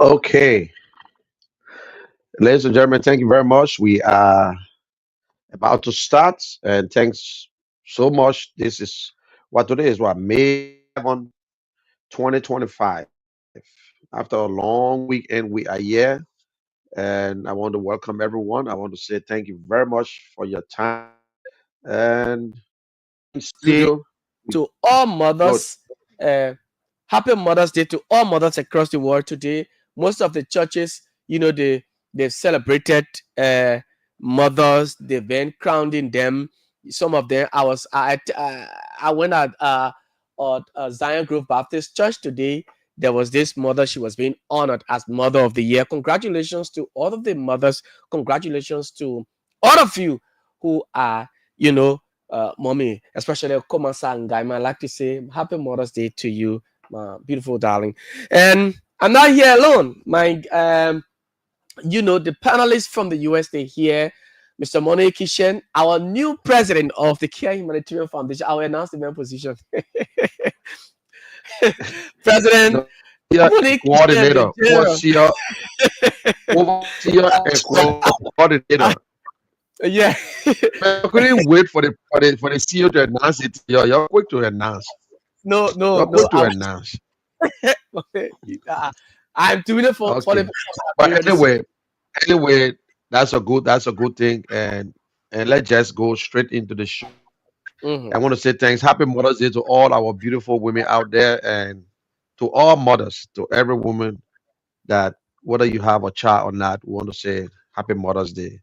Okay, ladies and gentlemen, thank you very much. We are about to start, and thanks so much. This is what today is what May 7, 2025. After a long weekend, we are here, and I want to welcome everyone. I want to say thank you very much for your time. And in Day studio, we to all go. mothers. Uh, Happy Mother's Day to all mothers across the world today. Most of the churches, they've celebrated mothers. They've been crowning them. Some of them, I went at Zion Grove Baptist Church today. There was this mother. She was being honored as Mother of the Year. Congratulations to all of the mothers. Congratulations to all of you who are, you know, mommy, especially Komasa and Gaima. I'd like to say Happy Mother's Day to you, my beautiful darling. And I'm not here alone. The panelists from the US, they here. Mr. Mone Kishen, our new president of the Kear Humanitarian Foundation. I will announce the main position. President No, here Mone Kishen, the coordinator, general. overseer, and coordinator. Yeah. Man, you couldn't wait for the CEO to announce it. You're quick to announce. No, no, You're no. quick to announce. I'm doing it for the Okay. purpose of But appearance. anyway, that's a good thing. And let's just go straight into the show. I Mhm. want to say thanks. Happy Mother's Day to all our beautiful women out there and to all mothers, to every woman that whether you have a child or not, we want to say happy Mother's Day.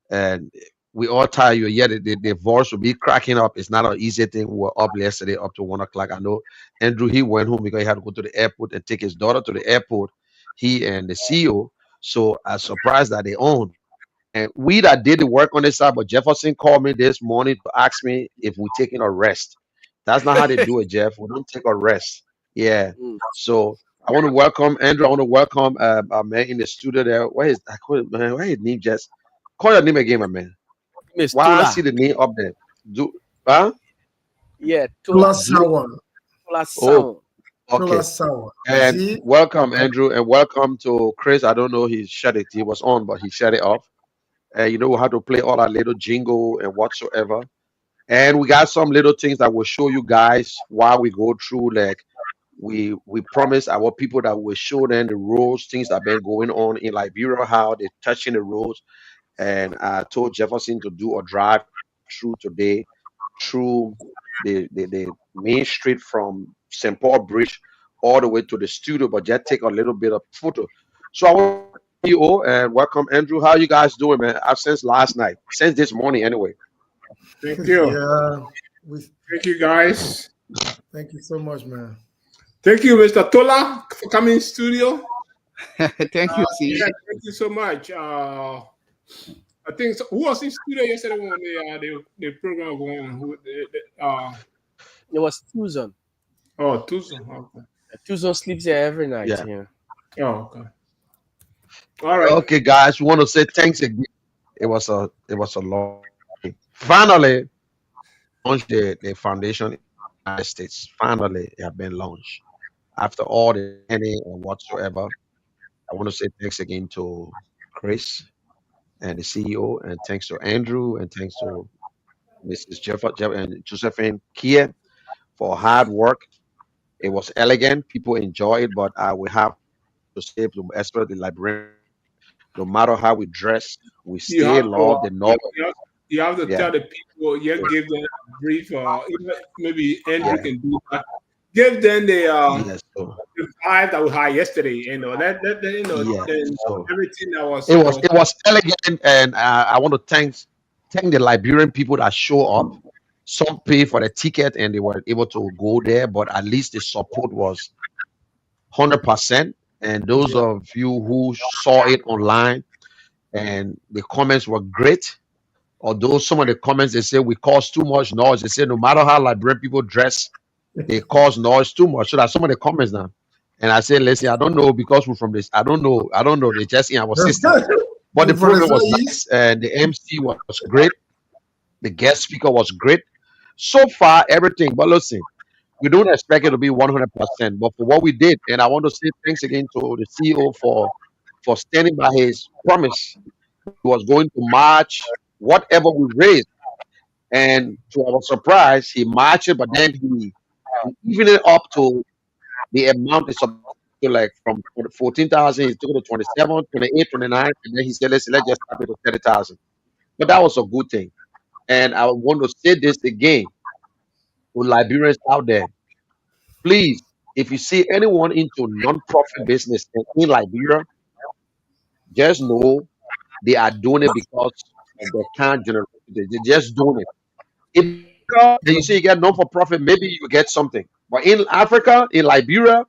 And we all tired. You yet the voice will be cracking up. It's not an easy thing. We were up yesterday up to 1 o'clock. I know Andrew, he went home because he had to go to the airport and take his daughter to the airport. He and the CEO. So I was surprised that they own. And we that did the work on this side, but Jefferson called me this morning to ask me if we're taking a rest. That's not how they do it, Jeff. We don't take a rest. Yeah. Mm. So I want to welcome Andrew. I want to welcome our man in the studio there. Where is I call it, man? Where his name? Just call your name again, my man. Miss Why I Tula. see the name up there? Do huh? Yeah, Tula. Plus Do sour. Tula oh, Sound. okay. Plus sour. You And see? welcome, Andrew, and welcome to Chris. I don't know he shut it. He was on, but he shut it off. You know how to play all our little jingle and whatsoever. And we got some little things that will show you guys while we go through. Like we promise our people that we'll show them the rules, things that been going on in Liberia, how they're touching the roads. And I told Jefferson to do a drive through today through the main street from St. Paul Bridge all the way to the studio, but just take a little bit of photo. So I want to welcome CEO and welcome Andrew. How you guys doing, man? I've since last night, since this morning anyway. Thank you. Yeah. We Thank you, guys. thank you so much, man. Thank you, Mr. Tola, for coming in studio. Thank you, Yeah, C. thank you so much. I think who was in studio yesterday when the program going on? It was Tucson. Tuesday. Okay. Tucson sleeps here every night. Yeah. Yeah. Oh, okay. All right. Okay, guys, we want to say thanks again. It was a long day. Finally launched the foundation in the United States. Finally, it have been launched after all the planning and whatsoever. I want to say thanks again to Chris and the CEO, and thanks to Andrew, and thanks to Mrs. Jeff and Josephine Kia for hard work. It was elegant. People enjoy it, but we have to say, especially the librarian, no matter how we dress, we You still have to love the novel. you have to Yeah, tell the people. You give them a brief. Maybe Andrew yeah, can do that. Give them yes. So the vibe that we had yesterday. yeah, Then so everything that was it that was was it was elegant, and I want to thank the Liberian people that show up. Some pay for the ticket and they were able to go there, but at least the support was 100%. And those Yeah. of you who saw it online and the comments were great, although some of the comments they say we cause too much noise. They say no matter how Liberian people dress, they cause noise too much. So that's some of the comments now. And I say, listen, I don't know because we're from this. I don't know. They just in our system. But the You from the program was southeast? nice and the MC was great. The guest speaker was great. So far, everything. But listen, We don't expect it to be 100%, but for what we did, and I want to say thanks again to the CEO for standing by his promise. He was going to match whatever we raised, and to our surprise, he matched it, but then he evened it up to the amount is supposed to, like, from 14,000, he took it to 27, 28, 29, and then he said, let's just stop it to 30,000. But that was a good thing. And I want to say this again to Liberians out there. Please, if you see anyone into non-profit business in Liberia, just know they are doing it because of their current generation. They're just doing it. If in Africa, and you say you get non-for-profit, maybe you get something. But in Africa, in Liberia,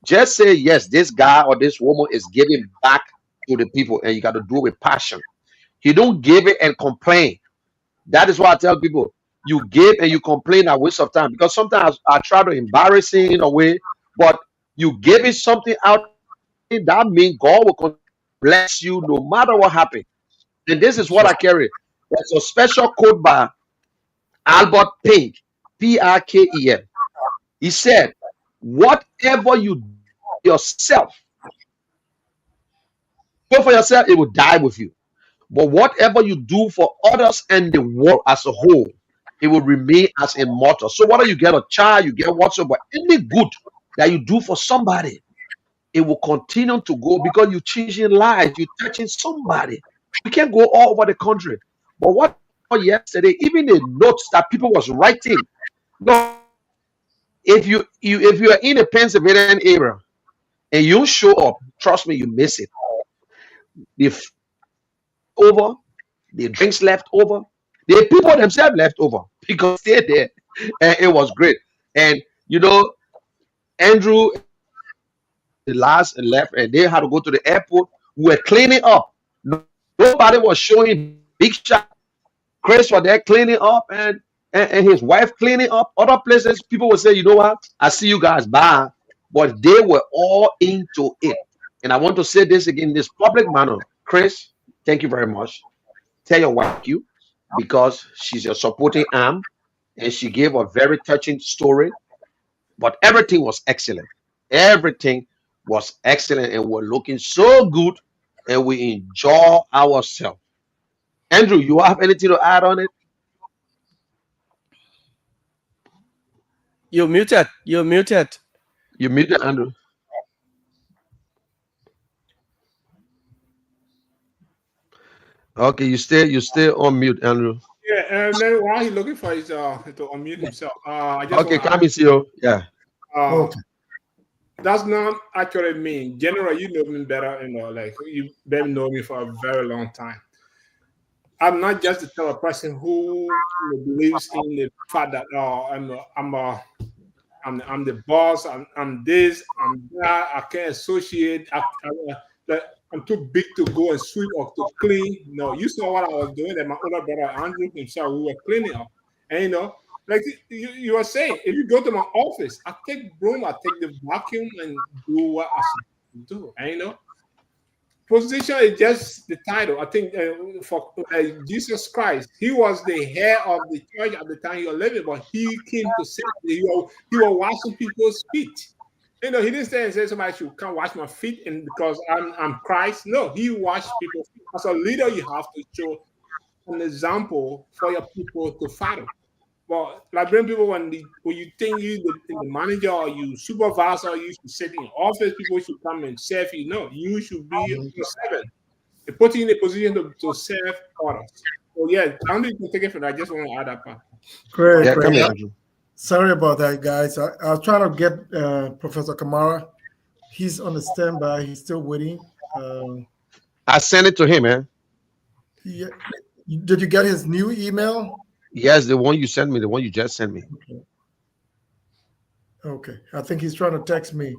just say yes, this guy or this woman is giving back to the people, and you got to do it with passion. You don't give it and complain. That is why I tell people, you give and you complain a waste of time, because sometimes I try to embarrass it in a way, but you give it something out, that means God will continue to bless you no matter what happens. And this is what I carry. There's a special quote by Albert Pink, P-R-K-E-N. He said, whatever you do yourself, do for yourself, it will die with you. But whatever you do for others and the world as a whole, it will remain as immortal. So whether you get a child, you get whatsoever, any good that you do for somebody, it will continue to go, because you're changing lives, you're touching somebody. We can't go all over the country. But what yesterday, even the notes that people was writing, no, if you are in a Pennsylvania area and you show up, trust me, you miss it. The food over, the drinks left over, the people themselves left over because they're there, and it was great. And you know, Andrew, the last and left, and they had to go to the airport. We were cleaning up. Nobody was showing big shot. Chris was there cleaning up, and his wife cleaning up. Other places, people would say, you know what? I see you guys, bye. But they were all into it. And I want to say this again in this public manner. Chris, thank you very much. Tell your wife thank you, because she's your supporting arm, and she gave a very touching story. But everything was excellent. Everything was excellent, and we're looking so good, and we enjoy ourselves. Andrew, you have anything to add on it? You're muted. You're muted. You muted, Andrew. Okay, you stay on mute, Andrew. Yeah, and then while he's looking for his to unmute himself, I just Okay, want come see you. Yeah. to Okay. that's not actually me. General, you know me better, like you've been knowing me for a very long time. I'm not just the type of person who believes in the fact that I'm the boss. I'm this. I'm that. I can't associate. That I'm too big to go and sweep or to clean. No, you saw what I was doing. That my older brother Andrew himself, we were cleaning up, and like you were saying, if you go to my office, I take broom, I take the vacuum, and do what I should do. And position is just the title. I think for Jesus Christ, he was the head of the church at the time he was living, but he came to say he was washing people's feet. He didn't say and say somebody should come wash my feet, and because I'm Christ. No, he washed people's feet. As a leader, you have to show an example for your people to follow. Well, Liberian people, when you think you the manager or you supervisor, you should sit in office, people should come and serve you. No, you should be a servant. They put you in a position to serve others. So yeah, I don't think you can take it from that. I just want to add that part. Great, Yeah, come great. here, Andrew. Sorry about that, guys. I was trying to get Professor Kamara. He's on the standby. He's still waiting. I sent it to him, man. He, did you get his new email? Yes, the one you sent me, the one you just sent me. Okay. I think he's trying to text me.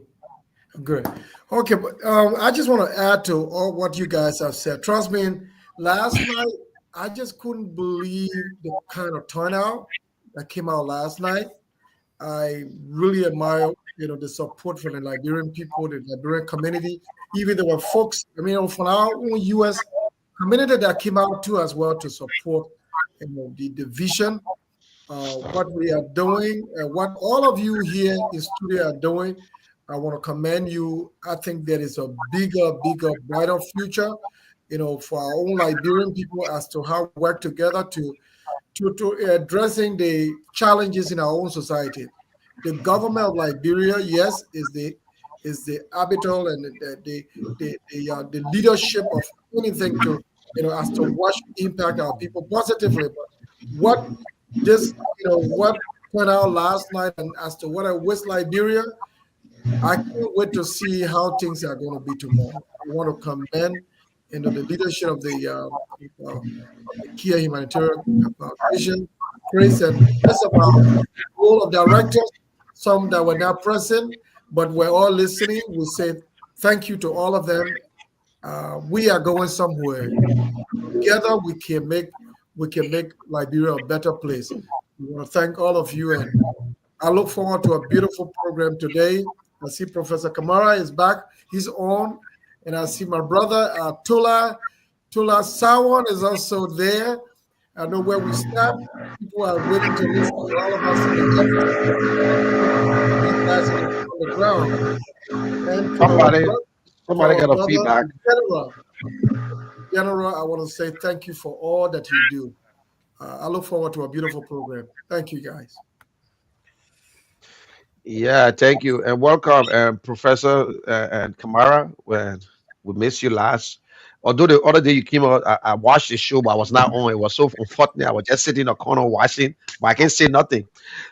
Good. Okay, but I just want to add to all what you guys have said. Trust me, last night I just couldn't believe the kind of turnout that came out last night. I really admire, the support from the Liberian people, the Liberian community. Even there were folks, from our own U.S. community that came out too as well to support, the vision what we are doing, what all of you here in studio are doing. I want to commend you. I think there is a bigger, brighter future, for our own Liberian people as to how we work together to addressing the challenges in our own society. The government of Liberia, yes, is the arbiter and the leadership of anything to as to what should impact our people positively. But what this what went out last night and as to what I wish Liberia, I can't wait to see how things are going to be tomorrow. I want to commend the leadership of the Kear Humanitarian Foundation, Chris, and rest of our board of directors, some that were not present, but we're all listening. We say thank you to all of them. We are going somewhere. Together we can make Liberia a better place. We want to thank all of you, and I look forward to a beautiful program today. I see Professor Kamara is back. He's on. And I see my brother, Tula Sawan is also there. I know where we stop. People are waiting to listen to all of us in the you guys on the ground. And Somebody, to somebody our got a brother, feedback. General, I want to say thank you for all that you do. I look forward to a beautiful program. Thank you, guys. Yeah, thank you and welcome, Professor and Kamara. When we missed you last, although the other day you came out, I watched the show, but I was not on. It was so unfortunate. I was just sitting in a corner watching, but I can't say nothing.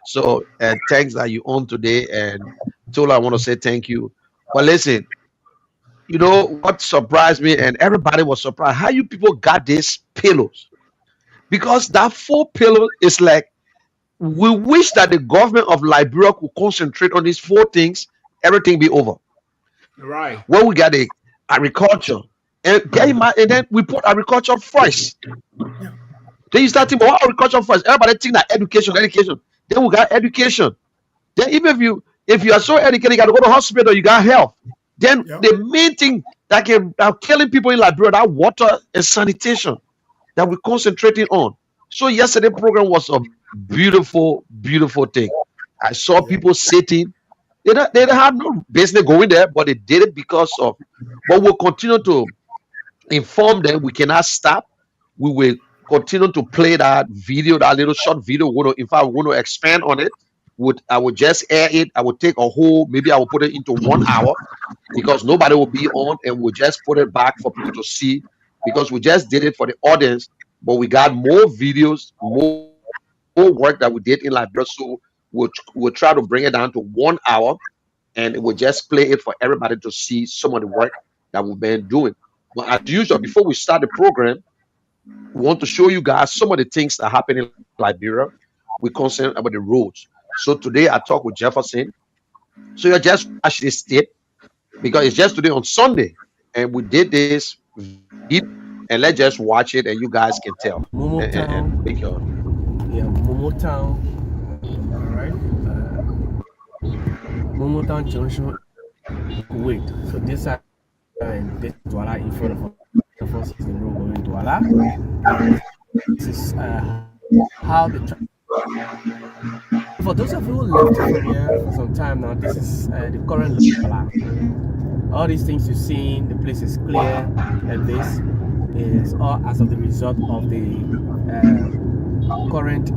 So, thanks that you on today. And Tola, I want to say thank you. But listen, you know what surprised me, and everybody was surprised how you people got these pillows because that four pillow is like we wish that the government of Liberia could concentrate on these four things, everything be over. Right. When we got the agriculture, and get in mind, and then we put agriculture first. Then you start thinking about agriculture first. Everybody think that education, education. Then we got education. Then even if you are so educated, you got to go to hospital, you got health. Then Yep. the main thing that killing people in Liberia, that water and sanitation that we're concentrating on. So yesterday program was a beautiful thing. I saw Yep. people sitting. They don't have no business going there, but they did it because of. But we'll continue to inform them. We cannot stop. We will continue to play that video, that little short video. In fact, we're going to expand on it. I would just air it. I would take a whole, maybe I will put it into 1 hour because nobody will be on, and we'll just put it back for people to see because we just did it for the audience, but we got more videos, more work that we did in Liberia. So we'll try to bring it down to 1 hour, and we'll just play it for everybody to see some of the work that we've been doing. But as usual, before we start the program, we want to show you guys some of the things that happen in Liberia. We concern about the roads. So today I talk with Jefferson. So you just watch this tape because it's just today on Sunday, and we did this video, and let's just watch it, and you guys can tell Momo and Town, make your. yeah, Momo Town, all right. Momo Town Junction, Kuwait. So this side, and this is Douala in front of us is the road going to Douala. This is how for those of you who left from here for some time now, this is the current Douala. All these things you're seeing, the place is clear, and this is all as of the result of the current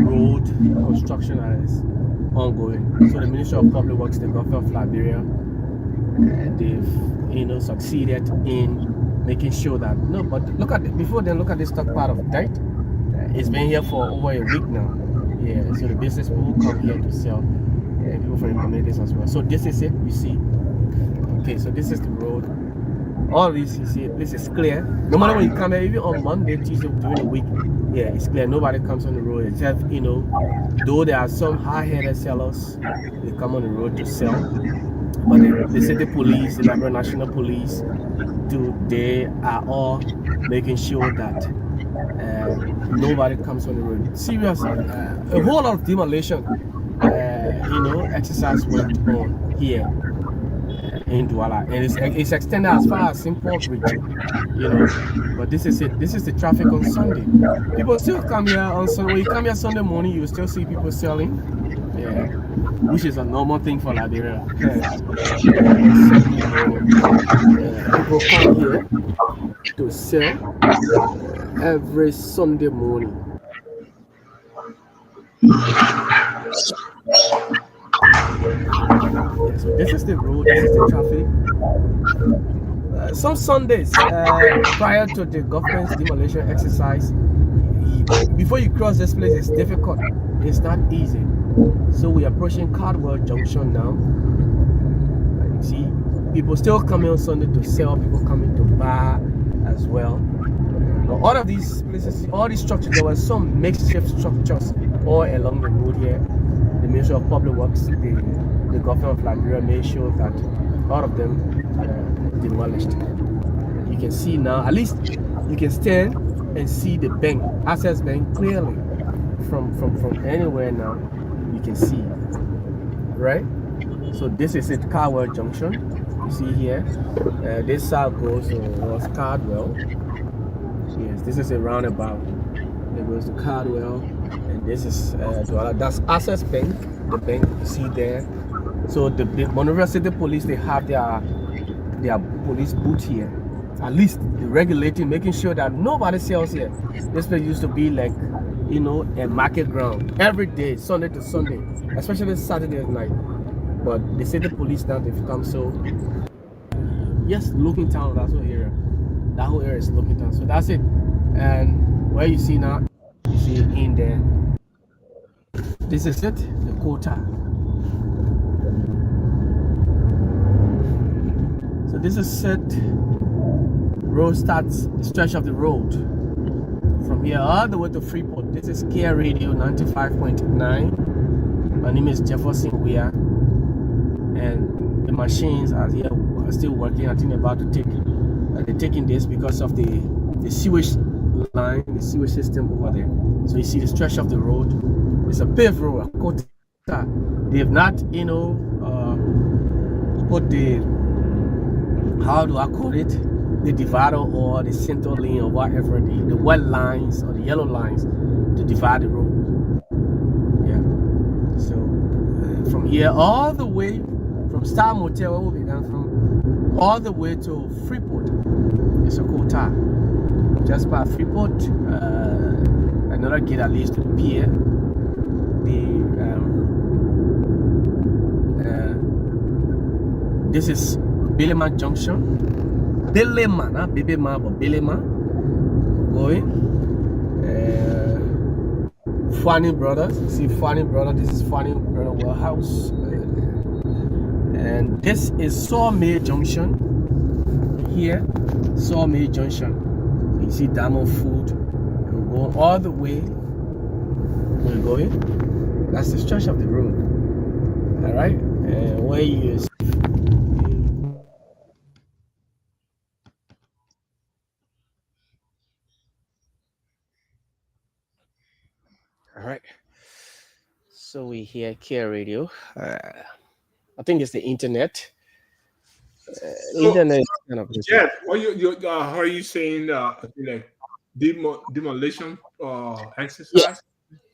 road construction that is ongoing. So the Ministry of Public Works, the government of Liberia, they've succeeded in making sure that no. But look at before then, look at this stockpile of dirt. It's been here for over a week now. Yeah, so the business people come here to sell, people from the communities as well. So this is it. You see. Okay, so this is the road. All this you see, this is clear. No matter when you come here, even on Monday, Tuesday, during the week, yeah, it's clear. Nobody comes on the road except though there are some high-headed sellers, they come on the road to sell. But the city police, the Liberia National Police, they are all making sure that nobody comes on the road. Seriously, a whole lot of demolition, exercise went on here in Douala, and it's extended as far as Simple Bridge, you know. But this is it. This is the traffic on Sunday. People still come here on Sunday. When you come here Sunday morning, you will still see people selling. Yeah, which is a normal thing for Liberia. On Sunday morning, people come here to sell every Sunday morning. Yeah, so this is the road. This is the traffic. Some Sundays, prior to the government's demolition exercise, before you cross this place, it's difficult. It's not easy. So we're approaching Cardwell Junction now. You see, people still coming on Sunday to sell, people coming to buy as well. But all of these places, all these structures, there were some makeshift structures all along the road here. The Ministry of Public Works, the government of Liberia made sure that all of them demolished. You can see now, at least you can stand and see the bank, Access Bank, clearly from anywhere now. You can see, right? So this is it, Cardwell Junction. You see here, this side goes towards Cardwell. Yes, this is a roundabout. It goes to Cardwell, and this is that's Access Bank. The bank you see there. So the Monrovia City Police, they have their police booth here. At least regulating, making sure that nobody sells here. This place used to be like, you know, a market ground every day, Sunday to Sunday, especially Saturday night. But the city police now, they've come. So yes, Looking Town, that's whole area. That whole area is Looking Town. So that's it. And where you see now, you see in there. This is it, the quota. So this is it. Road starts, the stretch of the road from here all the way to Freeport. This is Kear Radio 95.9. My name is Jefferson Weir, and the machines are here, are still working. I think they're about to take, they're taking this because of the sewage line, the sewage system over there. So you see the stretch of the road. It's a paved road, a quota. They have not, you know, put the, how do I call it, the divider or the center lane or whatever, the white lines or the yellow lines to divide the road. Yeah. So from here all the way from Star Motel, where we'll be down from, all the way to Freeport, it's a quota. Just by Freeport, another gate that leads to the pier. This is Bilema Junction. Bilema, not Bibima, but Bilema. Going. Fanny Brothers. See Fanny Brothers. This is Fanny Brother Warehouse. And this is Sawmill Junction. Here, Sawmill Junction. You see Diamond Food. And we're going all the way. We're going. That's the stretch of the road. Alright? And where you see. All right. So we hear Kear Radio. I think it's the internet. Internet is kind of Yeah, what how are you saying like demolition exercise?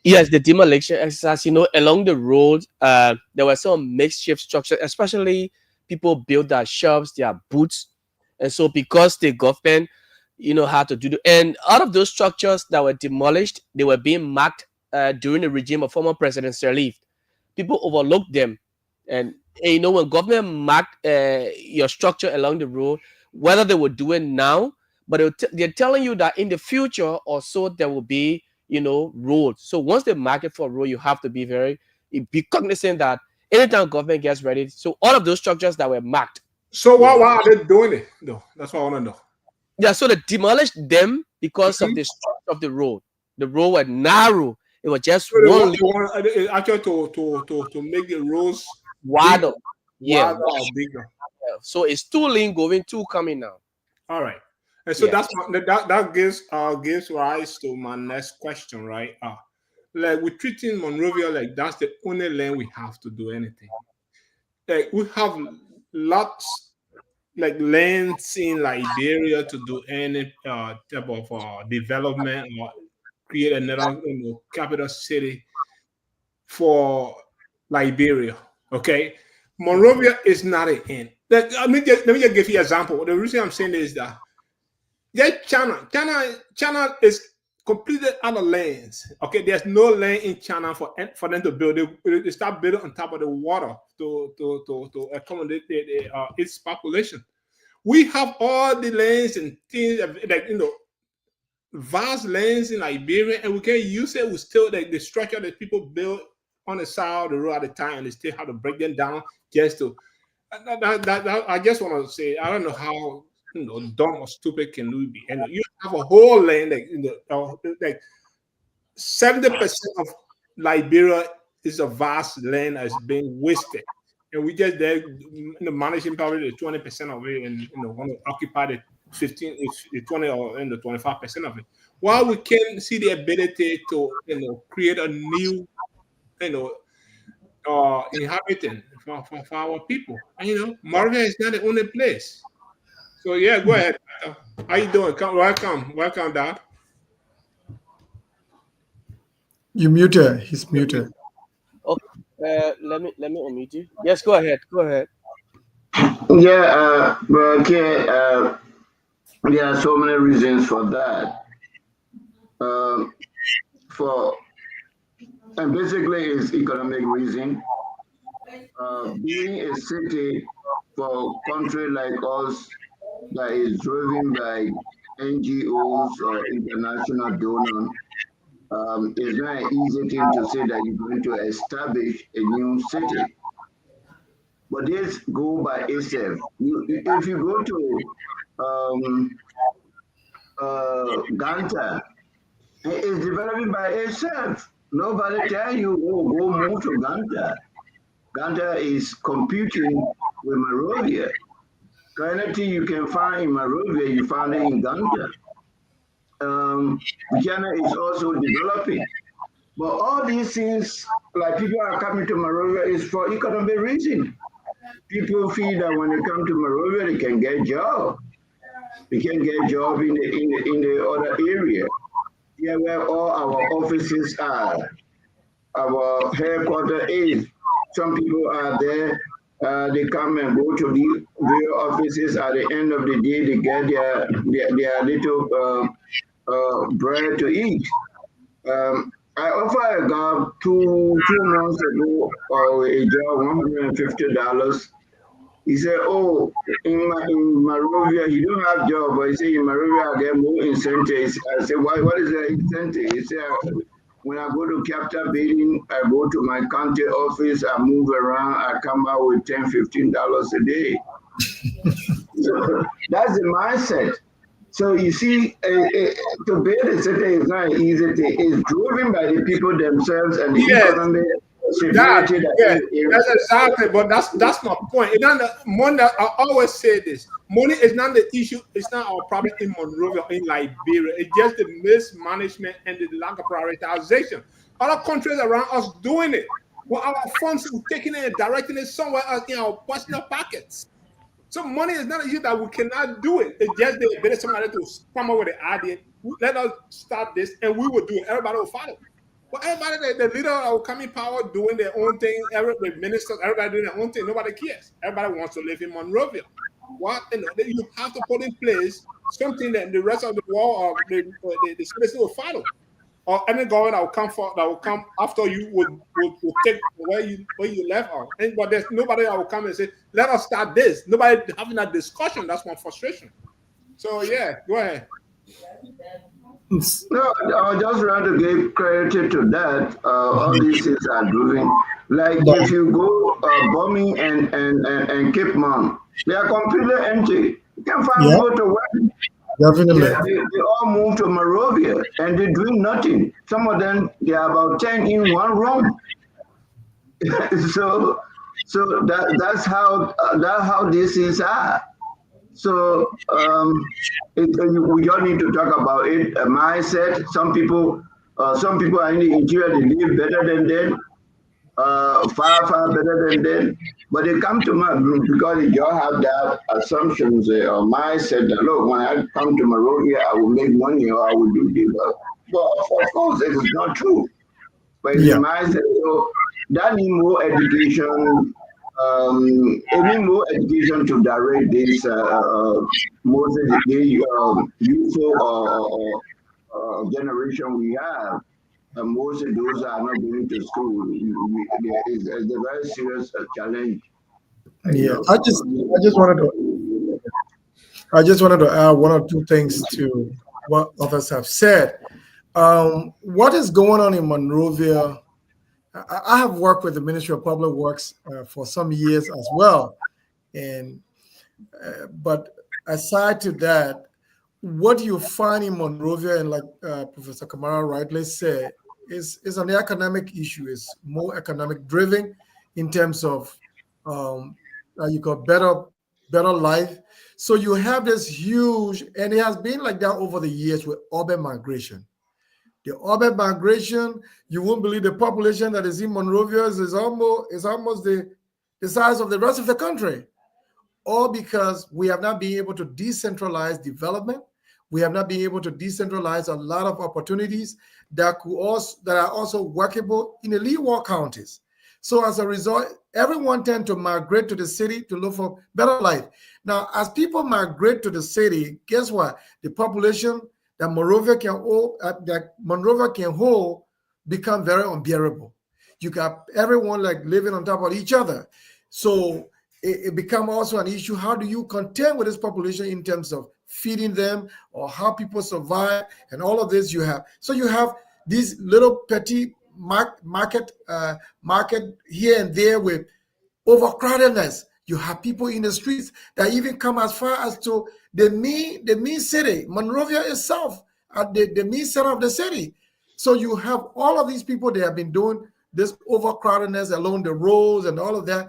Yes, the demolition exercise. You know, along the road, there were some makeshift structures, especially people built their shops, their booths, and so because the government, you know, had to do and out of those structures that were demolished, they were being marked during the regime of former President Sirleaf. People overlooked them, and you know, when government marked your structure along the road, whether they will do it now, but they're telling you that in the future or so there will be, you know, roads. So once they mark it for a road, you have to be be cognizant that anytime government gets ready, so all of those structures that were marked. So why are they doing it though? That's what I want to know. Yeah, so they demolished them because of the structure of the road. The road was narrow. It was just So one actually to make the roads wider. Yeah, wider or bigger. so it's 2 lane going, 2 coming now. All right. And so Yeah. that gives rise to my next question, right? Like we're treating Monrovia like that's the only lane we have to do anything. Like we have lots like lands in Liberia to do any type of development or create another capital city for Liberia. Okay, Monrovia is not an end. Let me just give you an example. The reason I'm saying is that China is completely out of lands. Okay, there's no land in China for them to build. They start building on top of the water to accommodate its population. We have all the lands and things like vast lands in Liberia, and we can use it. We still the structure that people build on the side of the road at the time, and they still have to break them down just to. I just want to say I don't know how dumb or stupid can we be, and you have a whole land like 70% of Liberia is a vast land that's being wasted. And we just there managing probably the 20% of it and want to occupy the 15, 20 or 25% of it. While we can see the ability to create a new inhabitant for our people. And Moravia is not the only place. So yeah, go ahead. How you doing? Welcome, Dad. You muted. He's muted. Okay. Let me unmute you. Yes, go ahead. Go ahead. Yeah, but okay, there are so many reasons for that. And basically, it's economic reason. Being a city for a country like us that is driven by NGOs or international donors, it's not an easy thing to say that you're going to establish a new city. But this go by itself. If you go to Ganta, it's developing by itself. Nobody tell you, oh, go move to Ganta. Ganta is competing with Monrovia. So anything you can find in Monrovia, you find it in Ganta. China is also developing. But all these things, like people are coming to Monrovia, is for economic reason. People feel that when they come to Monrovia, they can get job. They can get job in the other area. Yeah, where all our offices are, our headquarters is. Some people are there. They come and go to the various offices. At the end of the day, they get their little bread to eat. I offered a guy two months ago a job, $150. He said, "Oh, in Monrovia, he don't have job, but he said in Monrovia I get more incentives." I said, "Why? What is the incentive?" He said, "When I go to capital building, I go to my county office, I move around, I come out with $10-15 a day." So that's the mindset. So you see, to build a city is not an easy thing. It's driven by the people themselves and the economic security. That's exactly. But that's my point. It's not money. I always say this: money is not the issue. It's not our problem in Monrovia or in Liberia. It's just the mismanagement and the lack of prioritization. Other countries around us doing it, but our funds are taking it and directing it somewhere else in our personal pockets. So money is not an issue that we cannot do it. It's just the ability somebody to come up with an idea. Let us start this, and we will do it. Everybody will follow. But everybody, the leader of coming power doing their own thing, the ministers, everybody doing their own thing. Nobody cares. Everybody wants to live in Monrovia. What you have to put in place something that the rest of the world or the citizens will follow. Or any government that will come after you will take where you left off. But there's nobody that will come and say, "Let us start this." Nobody having that discussion. That's my frustration. So yeah, go ahead. No, I just want to give credit to that. All these things are driven. Like if you go bombing and Cape Mount, they are completely empty. You can find people to work. Definitely. They all moved to Monrovia and they're doing nothing. Some of them, they are about 10 in one room. so that's how these things are. So we all need to talk about it. A mindset. Some people are in the interior. They live better than them. far better than them. But they come to my because they just have that assumptions or mindset that look, when I come to Monrovia, I will make money or I will do this. But of course, it is not true. But it's a Yeah. mindset. So that need more education. It need more education to direct this mostly the youthful generation we have. And most of those are not going to school. It's a very serious challenge. You Yeah. know. I just wanted to add one or two things to what others have said. What is going on in Monrovia? I have worked with the Ministry of Public Works for some years as well, and but aside to that, what you find in Monrovia, and like Professor Kamara rightly said, is an economic issue. Is more economic driven in terms of you got better life. So you have this huge, and it has been like that over the years with urban migration. The urban migration, you won't believe the population that is in Monrovia is almost the size of the rest of the country, all because we have not been able to decentralize development. We have not been able to decentralize a lot of opportunities that are also workable in the leeward counties. So as a result, everyone tend to migrate to the city to look for better life. Now, as people migrate to the city, guess what? The population that Monrovia can hold become very unbearable. You got everyone like living on top of each other. So it become also an issue. How do you contend with this population in terms of feeding them or how people survive and all of this you have. So you have these little petty market here and there with overcrowdedness. You have people in the streets that even come as far as to the main city, Monrovia itself, at the main center of the city. So you have all of these people that have been doing this overcrowdedness along the roads and all of that.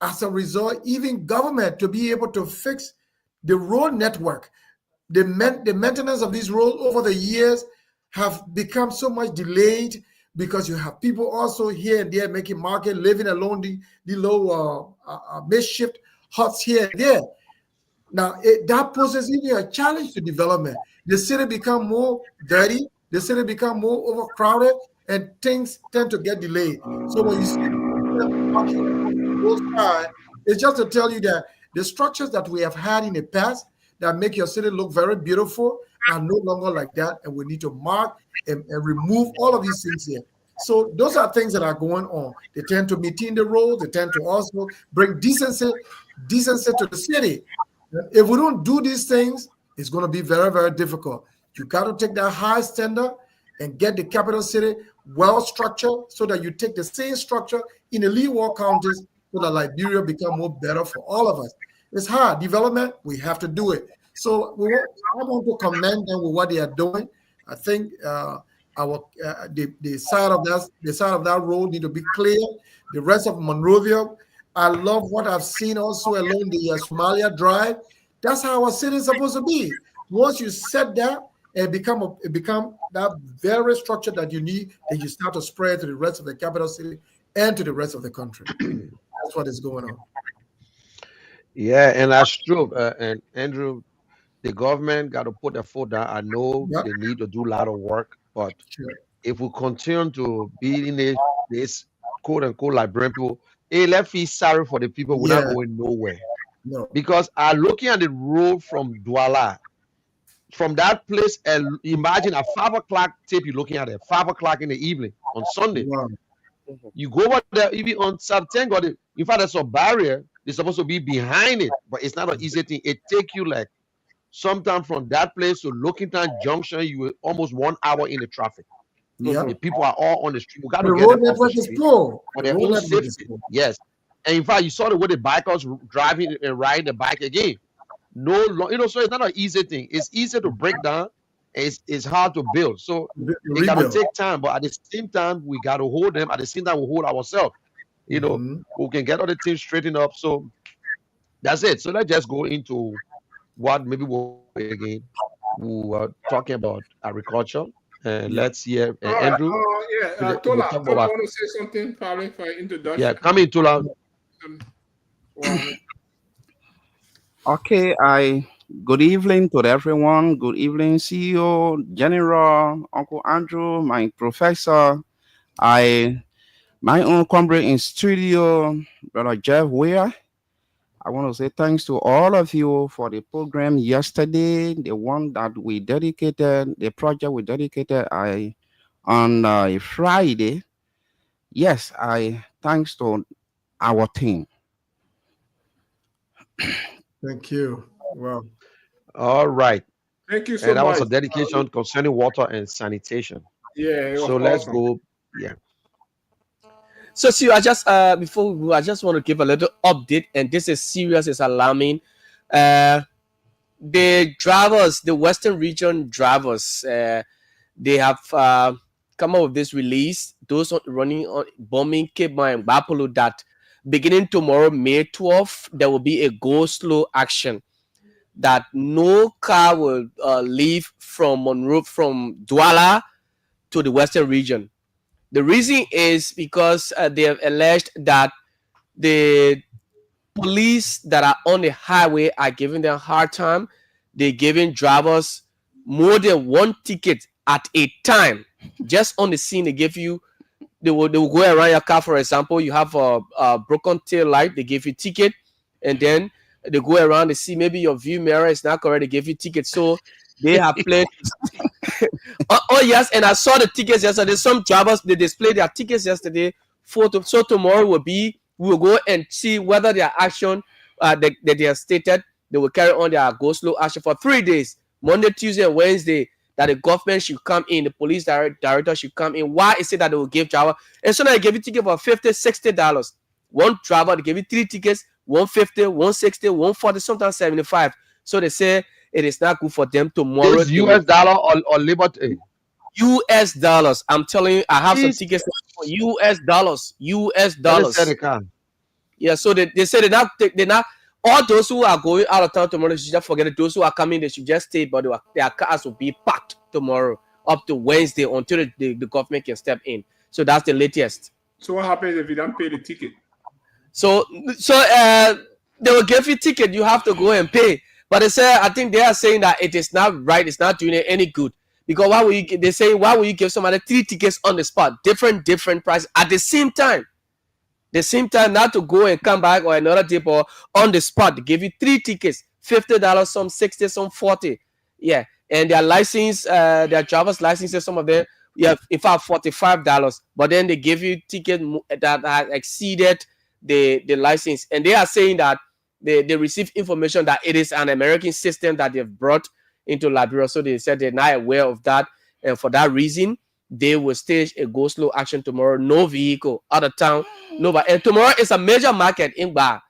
As a result, even government to be able to fix the road network, the maintenance of these roads over the years have become so much delayed because you have people also here and there making market living along the low makeshift huts here and there. Now, that poses even a challenge to development. The city become more dirty, the city become more overcrowded, and things tend to get delayed. So when you see them walking along the roadside, it's just to tell you that the structures that we have had in the past that make your city look very beautiful are no longer like that, and we need to mark and remove all of these things here. So those are things that are going on. They tend to maintain the roads. They tend to also bring decency to the city. If we don't do these things, it's going to be very, very difficult. You got to take that high standard and get the capital city well structured so that you take the same structure in the leeward counties so that Liberia become more better for all of us. It's hard. Development, we have to do it. So I want to commend them with what they are doing. I think the side of that road need to be clear. The rest of Monrovia, I love what I've seen also along the Somalia Drive. That's how our city is supposed to be. Once you set that and become that very structure that you need, then you start to spread to the rest of the capital city and to the rest of the country. That's what is going on. Yeah, and that's true. And Andrew, the government got to put their foot down. I know Yep, they need to do a lot of work, but sure. if we continue to be in this quote unquote Liberian people, hey, let's feel sorry for the people. We're not Yeah, going nowhere. no. Because I'm looking at the road from Douala, from that place, and imagine at 5 o'clock tape you're looking at it, 5 o'clock in the evening on Sunday. Wow. You go over there, even on Saturday, thank God, in fact, there's a barrier. They're supposed to be behind it, but it's not an easy thing. It take you like sometime from that place to Lookington Junction, you were almost 1 hour in the traffic. The Yep. people are all on the street. We got The to get road them off the network is street poor. for The their road own network is safety. poor. Yes. And in fact, you saw the way the bikers driving and riding the bike again. No, so it's not an easy thing. It's easy to break down. It's hard to build. So The it got to rebuild. take time. But at the same time, we got to hold them. At the same time, we hold ourselves. Mhm. We can get all the things straightened up. So that's it. So let's just go into what maybe we'll again. We were talking about agriculture. Let's hear All right. Andrew. Yeah. We'll Tola, talk Tola, about want to say something probably for yeah. introduction? Come in, Tula. Um, well, Okay, I good evening to everyone. Good evening, CEO, General, Uncle Andrew, my professor. I my own comrade in studio, Brother Jeff Weir. I want to say thanks to all of you for the program yesterday, the one that we dedicated, the project we dedicated on Friday. Yes, I thanks to our team. Thank you. Well, All right. thank you so And that was much. a dedication concerning water and sanitation. Yeah, it was So let's awesome. go. Yeah. So, see, I just before we go, I just want to give a little update, and this is serious, it's alarming. The drivers, the Western region drivers, they have come up with this release. Those running on bombing Cape Mine and Bapolo, that beginning tomorrow, May 12th, there will be a go slow action. That no car will leave from Monroe, from Douala to the Western region. The reason is because they have alleged that the police that are on the highway are giving them a hard time. They're giving drivers more than one ticket at a time. Just on the scene, they will go around your car. For example, you have a broken tail light, they give you ticket, and then they go around, they see maybe your view mirror is not correct, they give you ticket. So they have played. Oh, yes, and I saw the tickets yesterday. Some drivers, they displayed their tickets yesterday. So tomorrow we will go and see whether their action that they have stated, they will carry on their go slow action for 3 days, Monday, Tuesday, and Wednesday. That the government should come in, the police director should come in. Why is it that they will give driver? And so now they give you ticket for $50, $60. One driver, they give you 3 tickets, 150, 160, 140, sometimes 75. So they say it is not good for them. Tomorrow This they will US dollar or liberty. US dollars. I'm telling you, I have some Please, tickets for US dollars. US let us sell the dollars. car. Yeah, so they say they're not all those who are going out of town tomorrow, they should just forget it. Those who are coming, they should just stay, but their cars will be packed tomorrow up to Wednesday until the government can step in. So that's the latest. So what happens if you don't pay the ticket? So they will give you ticket, you have to go and pay. But they say, I think they are saying that it is not right, it's not doing it any good. Because why will you give somebody 3 tickets on the spot, different prices at the same time? The same time, not to go and come back or another day, but on the spot, they give you 3 tickets, $50, some 60, some 40. Yeah. And their license, their driver's licenses, some of them, yeah, in fact, $45. But then they give you ticket that has exceeded the license. And they are saying that they receive information that it is an American system that they've brought into Liberia. So they said they're not aware of that. And for that reason, they will stage a go slow action tomorrow. No vehicle out of town. No, and tomorrow is a major market in Ba.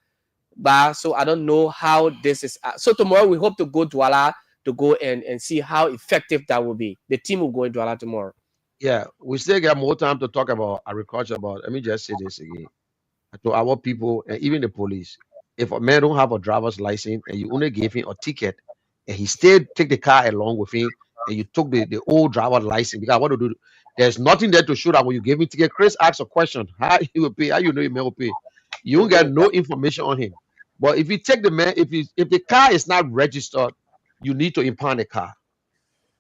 So I don't know how this is. So tomorrow we hope to go Douala to go and see how effective that will be. The team will go in Douala tomorrow. Yeah, we still get more time to talk about agriculture. But let me just say this again to our people and even the police. If a man don't have a driver's license and you only gave him a ticket and he still take the car along with him and you took the old driver's license, because what to do? There's nothing there to show that when you gave him ticket. Chris asked a question: how he will pay? How you know he may will pay? You don't get no information on him. But if you take the man, if the car is not registered, you need to impound the car.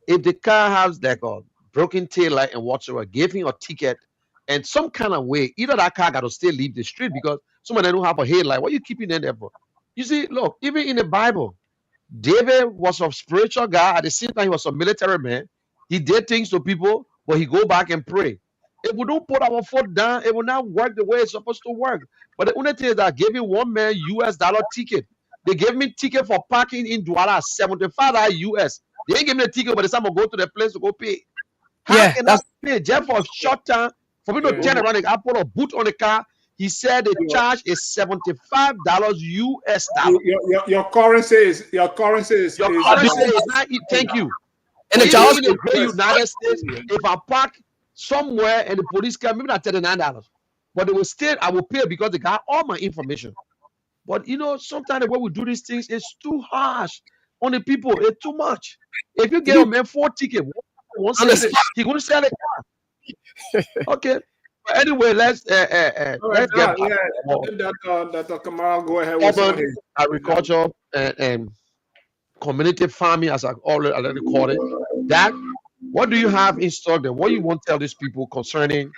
If the car has like a broken tail light and whatsoever, give him a ticket and some kind of way, either that car got to still leave the street because some of them don't have a headlight. What are you keeping them there for? You see, look, even in the Bible, David was a spiritual guy. At the same time, he was a military man. He did things to people, but he go back and pray. If we don't put our foot down, it will not work the way it's supposed to work. But the only thing is that I gave him $1 US dollar ticket. They gave me ticket for parking in Douala, $75 US. They ain't give me a ticket, but the time I go to the place to go pay. How Yeah, can I that's pay just for a short time for me to turn around? I put a boot on the car. He said the charge is $75 US dollar. Your currency is Your currency is not. Thank you. and the Even Charles in the great United States, if I park somewhere and the police come, maybe not $39, but they will still, I will pay because they got all my information. But you know, sometimes the way we do these things is too harsh on the people. It's too much. If you get a man 4 tickets, won't On the sell it. spot. He won't sell it. Okay. But anyway, let's All right, let's get back yeah. to Dr. Kamara, go ahead with some of urban his. agriculture and community farming, as I already called it. That, what do you have in stock there? What you want to tell these people concerning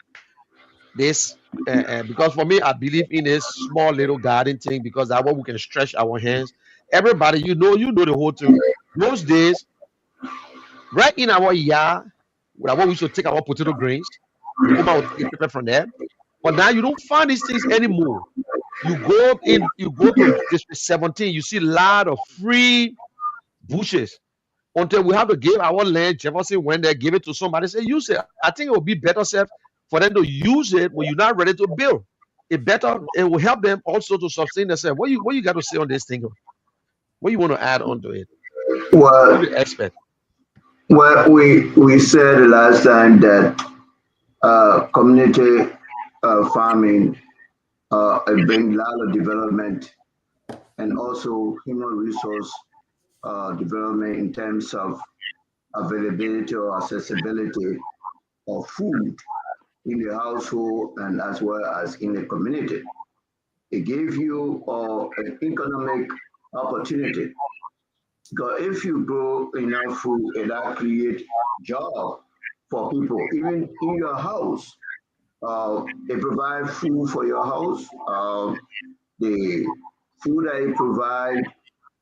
this? Because for me, I believe in this small little garden thing because that's what we can stretch our hands. Everybody, you know the whole thing. Those days, right in our yard, where we used to take our potato grains, the woman would take pepper from there. But now you don't find these things anymore. You go to District 17, you see a lot of free bushes until we have to give our land. Jefferson went there, give it to somebody, say use it. I think it would be better safe for them to use it when you're not ready to build. It will help them also to sustain themselves. What you got to say on this thing? What you want to add on to it? You Well, the expert. we said last time that community farming it brings a lot of development and also human resource development in terms of availability or accessibility of food in the household and as well as in the community. It gives you an economic opportunity because if you grow enough food, it'll create job for people, even in your house. It provides food for your house. The food that it provide,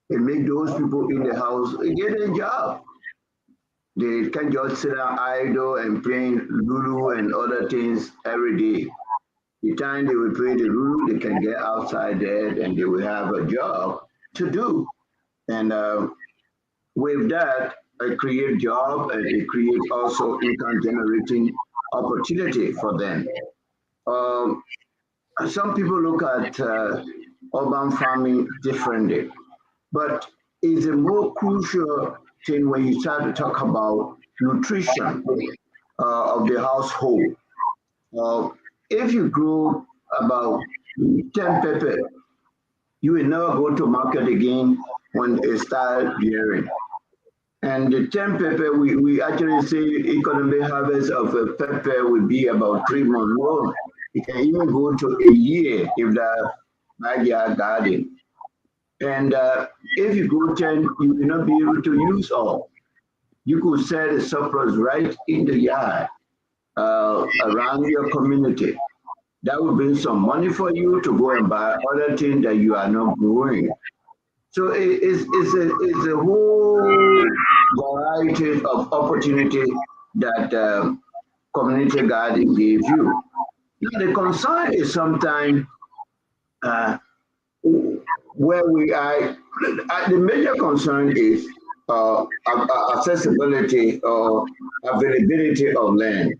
it make those people in the house get a job. They can't just sit down idle and playing Lulu and other things every day. The time they will play the Lulu, they can get outside there and they will have a job to do. And with that, it create job and it create also income generating opportunity for them. Um, some people look at urban farming differently, but it's a more crucial thing when you start to talk about nutrition of the household. Uh, if you grow about 10 pepper, you will never go to market again when it starts bearing. And the 10 pepper, we actually say economic harvest of a pepper will be about 3 months long. It can even go to a year if the backyard garden. And if you go 10, you will not be able to use all. You could sell the surplus right in the yard around your community. That will bring some money for you to go and buy other things that you are not growing. So it's a whole variety of opportunity that community garden gives you. Now the concern is sometimes uh, where we are. The major concern is accessibility or availability of land,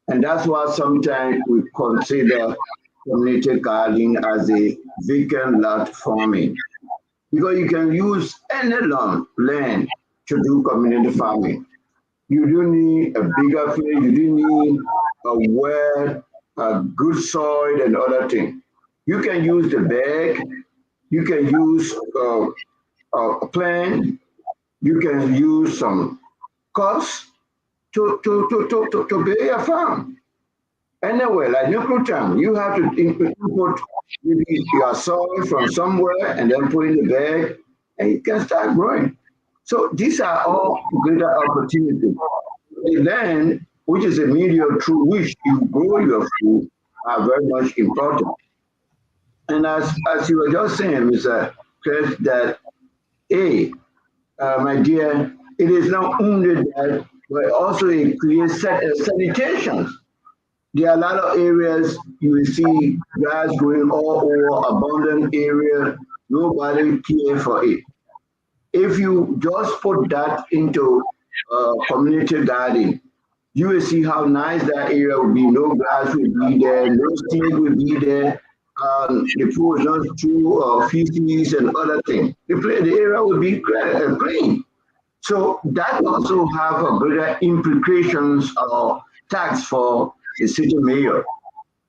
and that's why sometimes we consider community gardening as a vacant lot farming because you can use any land to do community farming. You do need a bigger place, you do need a well, a good soil, and other things. You can use the bag, you can use a plant, you can use some cups to build a farm. Anyway, like nuclear, you have to input maybe your soil from somewhere and then put in the bag and you can start growing. So these are all greater opportunities. The land, which is a medium through which you grow your food, are very much important. And as you were just saying, Mr. Chris, that hey, my dear, it is not only that, but also it creates sanitation. There are a lot of areas you will see grass growing all over abundant area. Nobody care for it. If you just put that into community garden, you will see how nice that area will be. No grass will be there, no snake will be there. The pool is not through feces and other things. The area will be clean. So that also have a greater implications or tax for the city mayor.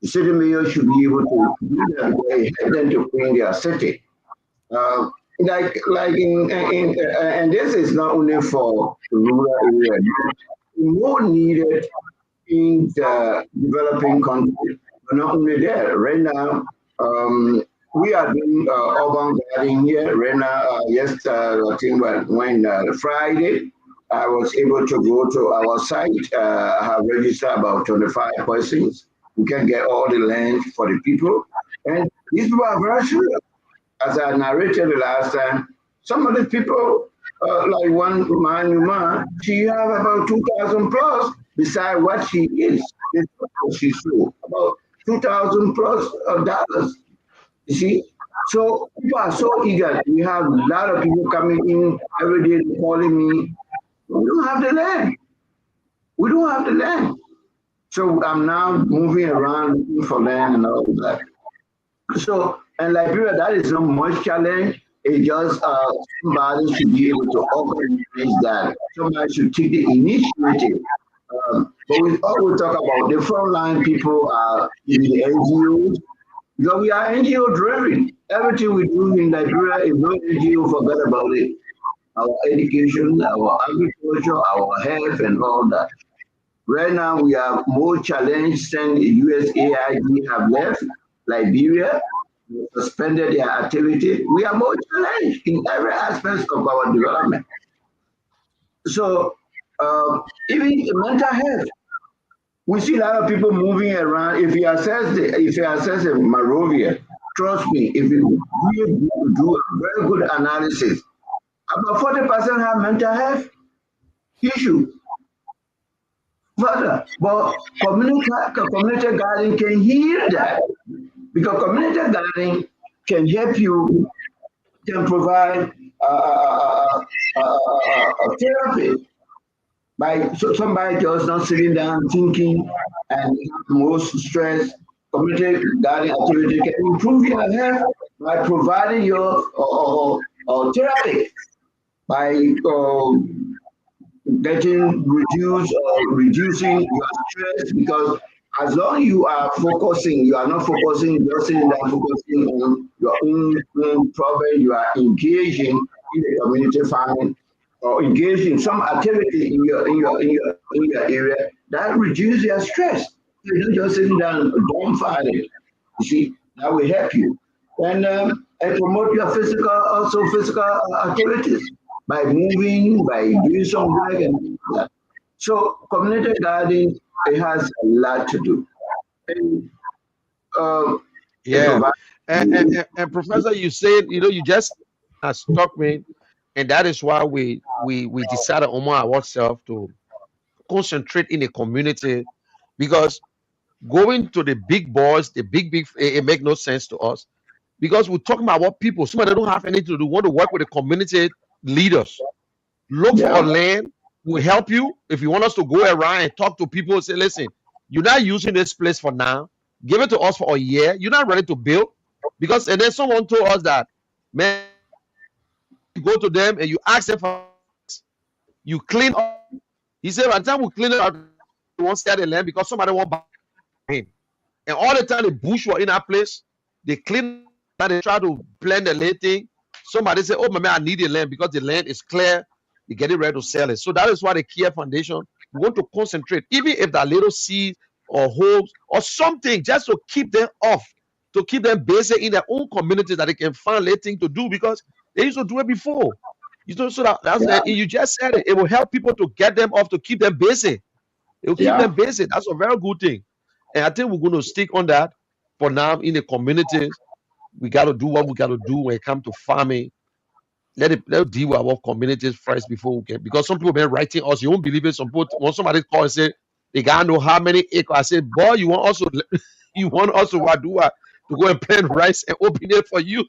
The city mayor should be able to do that because it help them to clean their city. Uh, like and this is not only for the rural area. more needed in the developing countries. But not only that, right now, we are doing urban gardening here. Right now, yes, I think when Friday, I was able to go to our site. I have registered about 25 persons. We can get all the land for the people. And these people are very serious. As I narrated the last time, some of the people, like one woman, she have about 2,000 plus beside what she is. It's what she sold, about 2,000 plus of dollars. You see? So people are so eager. We have a lot of people coming in every day calling me. We don't have the land. We don't have the land. So I'm now moving around looking for land and all that. So in Liberia, that is not much challenge. It just somebody should be able to organize that. Somebody should take the initiative. But we always talk about the frontline people are the NGOs. Because we are NGO driven. Everything we do in Liberia is no NGO, forget about it. Our education, our agriculture, our health, and all that. Right now, we have more challenge than USAID have left. Liberia suspended their activity. We are more challenged in every aspect of our development. So, even mental health, we see a lot of people moving around. If you assess a Monrovia, trust me, if you really do a very good analysis, about 40% have mental health issue. Further, but community gardening can heal that because community gardening can help you, can provide a therapy by somebody just not sitting down thinking and most stress. Community gardening activity can improve your health by providing your therapy by getting reduced or reducing your stress because as long you are focusing, you are not focusing just sitting down focusing on your own problem, you are engaging in the community farming or engaging in some activity in your area that reduces your stress. You're not just sitting down dumbfounded. You see, that will help you. And promote your physical activities by moving, by doing some work and things like that. So community gardening, it has a lot to do. And it Yeah. provides you. And Professor, you said, you just struck me, and that is why we decided among ourselves to concentrate in the community, because going to the big boys, the big, it make no sense to us, because we're talking about what people, some of them don't have anything to do, want to work with the community leaders. Look for a Yeah, land. We'll help you. If you want us to go around and talk to people, say, listen, you're not using this place for now. Give it to us for a year. You're not ready to build. Because, and then someone told us that, man, you go to them and you ask them for, you clean up. He said, by the time we clean it out, we won't sell the land because somebody won't buy him. And all the time the bush were in that place, they clean that, they try to blend the land thing. Somebody say, oh my man, I need the land because the land is clear. They get it ready to sell it. So that is why the Kear Foundation, we want to concentrate, even if that little seed or hopes or something, just to keep them off, to keep them basic in their own communities that they can find a thing to do because they used to do it before. So that's yeah, you just said it. It will help people to get them off, to keep them busy. It will keep yeah, them busy. That's a very good thing. And I think we're going to stick on that for now in the communities. We got to do what we got to do when it comes to farming. Let it deal with our communities first before we can. Because some people been writing us. You won't believe it. Some people, when somebody call and say they gotta know how many acres. I said, boy, you want us to you want us to what do what? To go and plant rice and open it for you.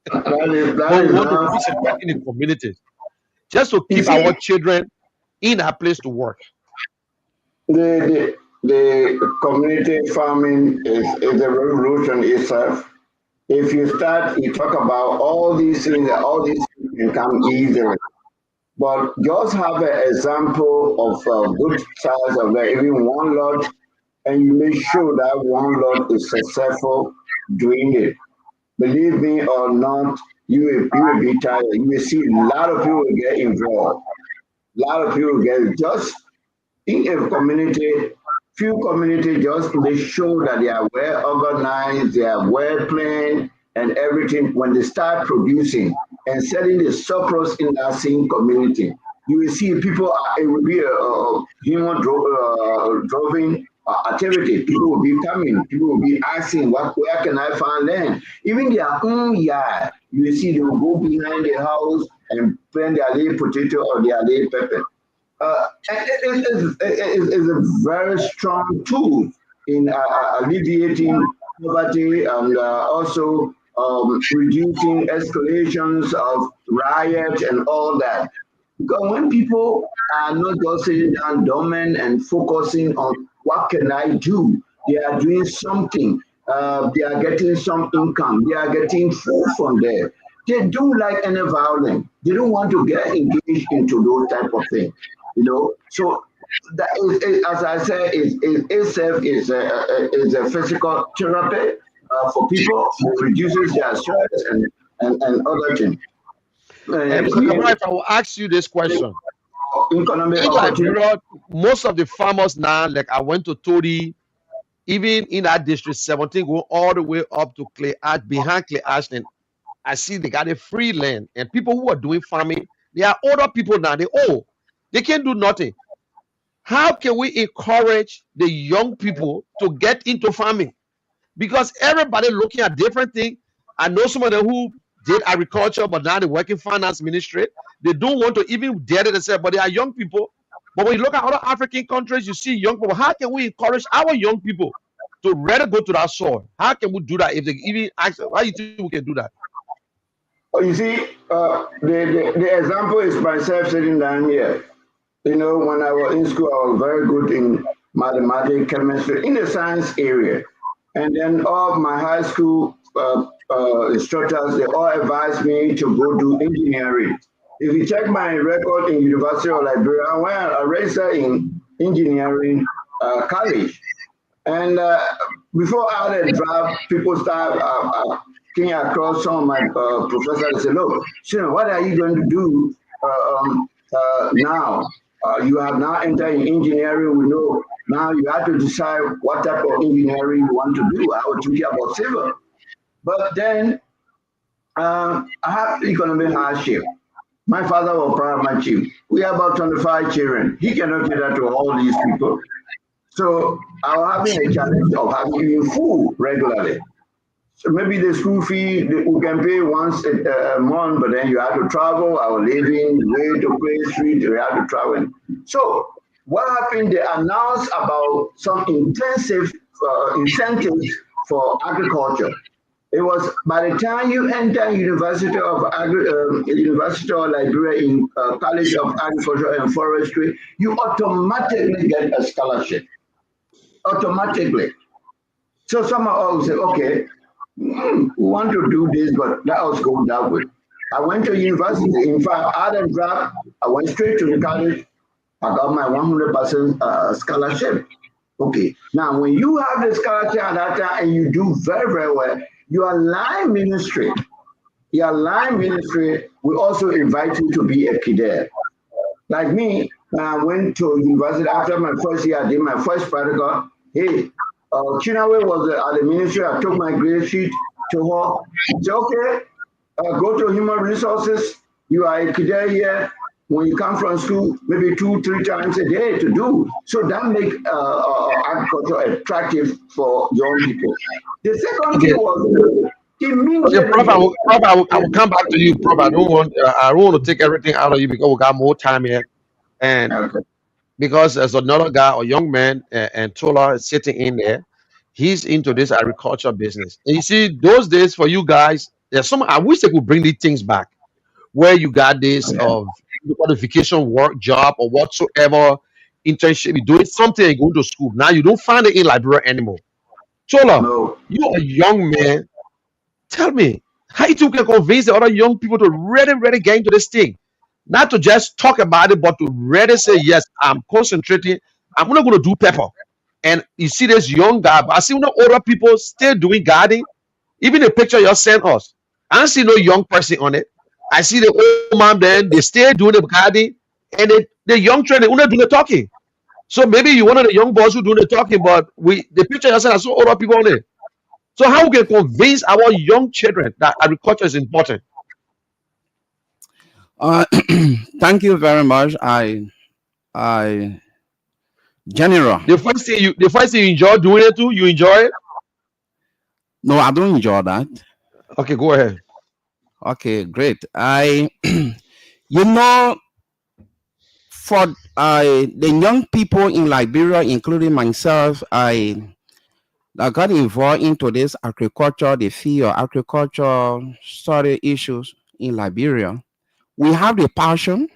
that But we is want to now. concentrate in the communities just to You keep see, our children in a place to work. the community farming is a revolution itself. If you start, you talk about all these things can come easily. But just have an example of a good size of even one lot, and you make sure that one lot is successful doing it. Believe me or not, you will be tired. You will see a lot of people get involved. A lot of people get just in a community, few communities just make sure that they are well organized, they are well planned, and everything. When they start producing and selling the surplus in that same community, you will see people are, it will be a driving activity. People will be coming, people will be asking, what, where can I find land? Even their own yard, you will see they will go behind the house and plant their little potato or their little pepper. It is a very strong tool in alleviating poverty and also reducing escalations of riots and all that. Because when people are not just sitting down dormant and focusing on what can I do, they are doing something. They are getting some income. They are getting food from there. They don't like any violence. They don't want to get engaged into those type of things. So that as I said, itself is a physical therapy for people. It reduces their stress and other things. Mr. We Kamara, if I will ask you this question. economic In opportunity. Liberia, most of the farmers now, like I went to Tori, even in that district 17, go all the way up to Clay Ash, behind Clay Ashland, I see they got a free land. And people who are doing farming, they are older people now. They can't do nothing. How can we encourage the young people to get into farming? Because everybody looking at different things. I know some of them who did agriculture, but now they work in finance ministry. They don't want to even dare to themselves, but they are young people. But when you look at other African countries, you see young people. How can we encourage our young people to rather go to that soil? How can we do that if they even ask? How you think we can do that? Oh, you see, the example is myself sitting down here. When I was in school, I was very good in mathematics, chemistry, in the science area. And then all my high school instructors, they all advised me to go do engineering. If you check my record in University of Liberia, I went a racer in engineering college. And before I had a draft, people start came across some of my professors. They say, "Look, what are you going to do now? You have now entered in engineering. We know now you have to decide what type of engineering you want to do. I was thinking about civil, but then I have economic hardship. My father was primary chief. We have about 25 children. He cannot cater to all these people. So I was having a challenge of having even food regularly. So maybe the school fee we can pay once a month, but then you have to travel. Our living, way to Play Street, you have to travel. So what happened? They announced about some intensive incentives for agriculture. It was by the time you enter University of Liberia in College of Agriculture and Forestry, you automatically get a scholarship. Automatically. So some of us say, okay, we want to do this, but let us go that way. I went to university. In fact, I didn't drop. I went straight to the college. I got my 100% scholarship. Okay. Now, when you have the scholarship at that time and you do very, very well, your line ministry will also invite you to be a cadet. Like me, when I went to university after my first year, I did my first practical. Hey, Chinawe was at the ministry. I took my grade sheet to her. She said, okay, go to human resources. You are a cadet here. When you come from school, maybe 2-3 times a day to do. So that make agriculture attractive for young people. The second Okay, thing was okay, Prof. immediately. I will come back to you, Prof. I don't want to take everything out of you because we got more time here, and Okay. because there's another guy, a young man, and Tola is sitting in there. He's into this agriculture business. And you see, those days for you guys, there's some. I wish they could bring these things back, where you got this of qualification work job or whatsoever internship. You're doing something and going to school. Now you don't find it in Liberia anymore. Chola, No. you're a young man. Tell me how you two can convince the other young people to really get into this thing, not to just talk about it, but to really say, yes, I'm concentrating. I'm not going to do pepper. And you see this young guy, but I see no older people still doing gardening. Even the picture you sent us, I don't see no young person on it. I see the old man then, they still doing the gardening, and the young train, they're not doing the talking. So maybe you one of the young boys who doing the talking, but the picture you sent, I saw older people on it. So how we can convince our young children that agriculture is important? Thank you very much. General. The first thing you enjoy doing it too, you enjoy it? No, I don't enjoy that. Okay, go ahead. Okay, great. You know, for the young people in Liberia, including myself, I got involved into this agriculture, the field of agriculture study issues in Liberia. We have the passion.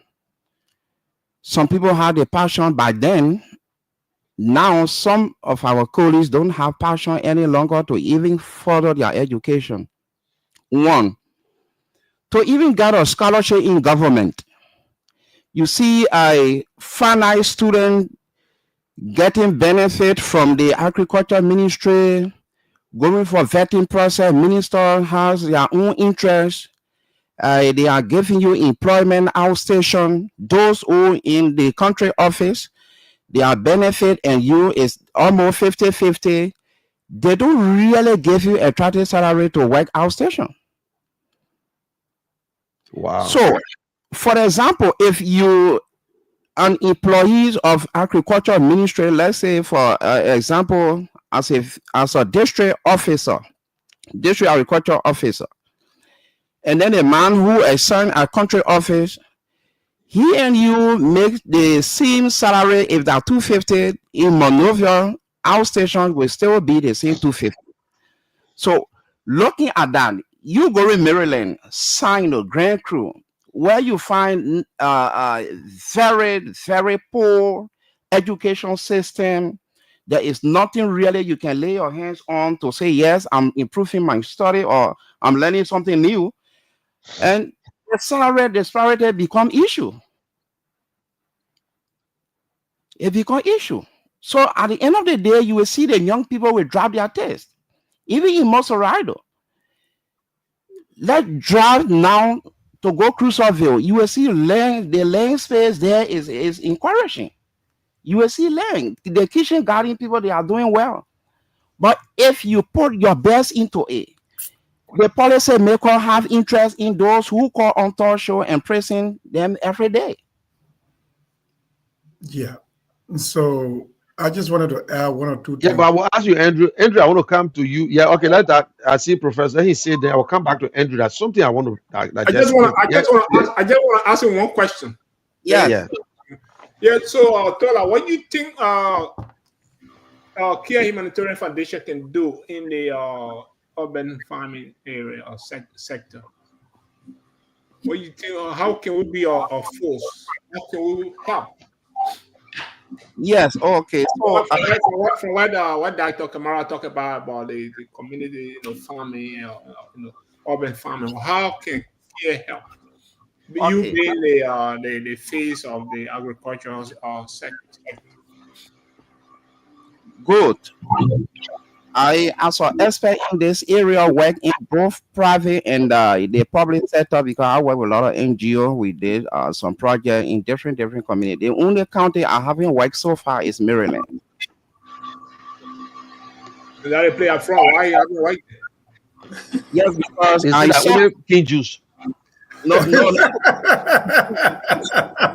Some people had the passion by then. Now, some of our colleagues don't have passion any longer to even further their education. One, to even get a scholarship in government. You see a finite student getting benefit from the agriculture ministry, going for vetting process. Minister has their own interest. They are giving you employment outstation. Those who in the country office, their benefit and you is almost 50-50. They don't really give you attractive salary to work outstation. Wow. So, for example, if you an employees of agriculture ministry, let's say for example, as a district officer, district agriculture officer, and then a man who assigned a country office, he and you make the same salary. If that 250 in Monrovia, outstation will still be the same 250. So looking at that, you go in Maryland, sign a Grand Crew, where you find very, very poor education system. There is nothing really you can lay your hands on to say, yes, I'm improving my study or I'm learning something new. And the salary disparity become issue. It become issue. So at the end of the day, you will see the young people will drop their test. Even in Mosorado. Let's drive now to go Cruiserville. You will see land, the land space there is encouraging. You will see land. The kitchen garden people, they are doing well. But if you put your best into it, the policy maker have interest in those who call on talk show and pressing them every day. Yeah. So I just wanted to add one or two Yeah, things. but I will ask you, Andrew. Andrew, I want to come to you. Yeah, okay, let that. I see, Professor. He said that I will come back to Andrew. That's something I want to I just want to ask him one question. Yes. Yeah. So, Tola, what do you think Kear Humanitarian Foundation can do in the urban farming area or sector? What do you think? How can we be a force? How can we help? Yes. Okay. So From what Dr. Kamara talked about the community, farming, urban farming. How can Kear help? You being the face of the agricultural sector. good. I, as an expert in this area, work in both private and the public sector because I work with a lot of NGO. We did some project in different communities. The only county I haven't worked so far is Maryland. Did I play up front? Why you haven't worked? Yes, because I saw King Juice. No.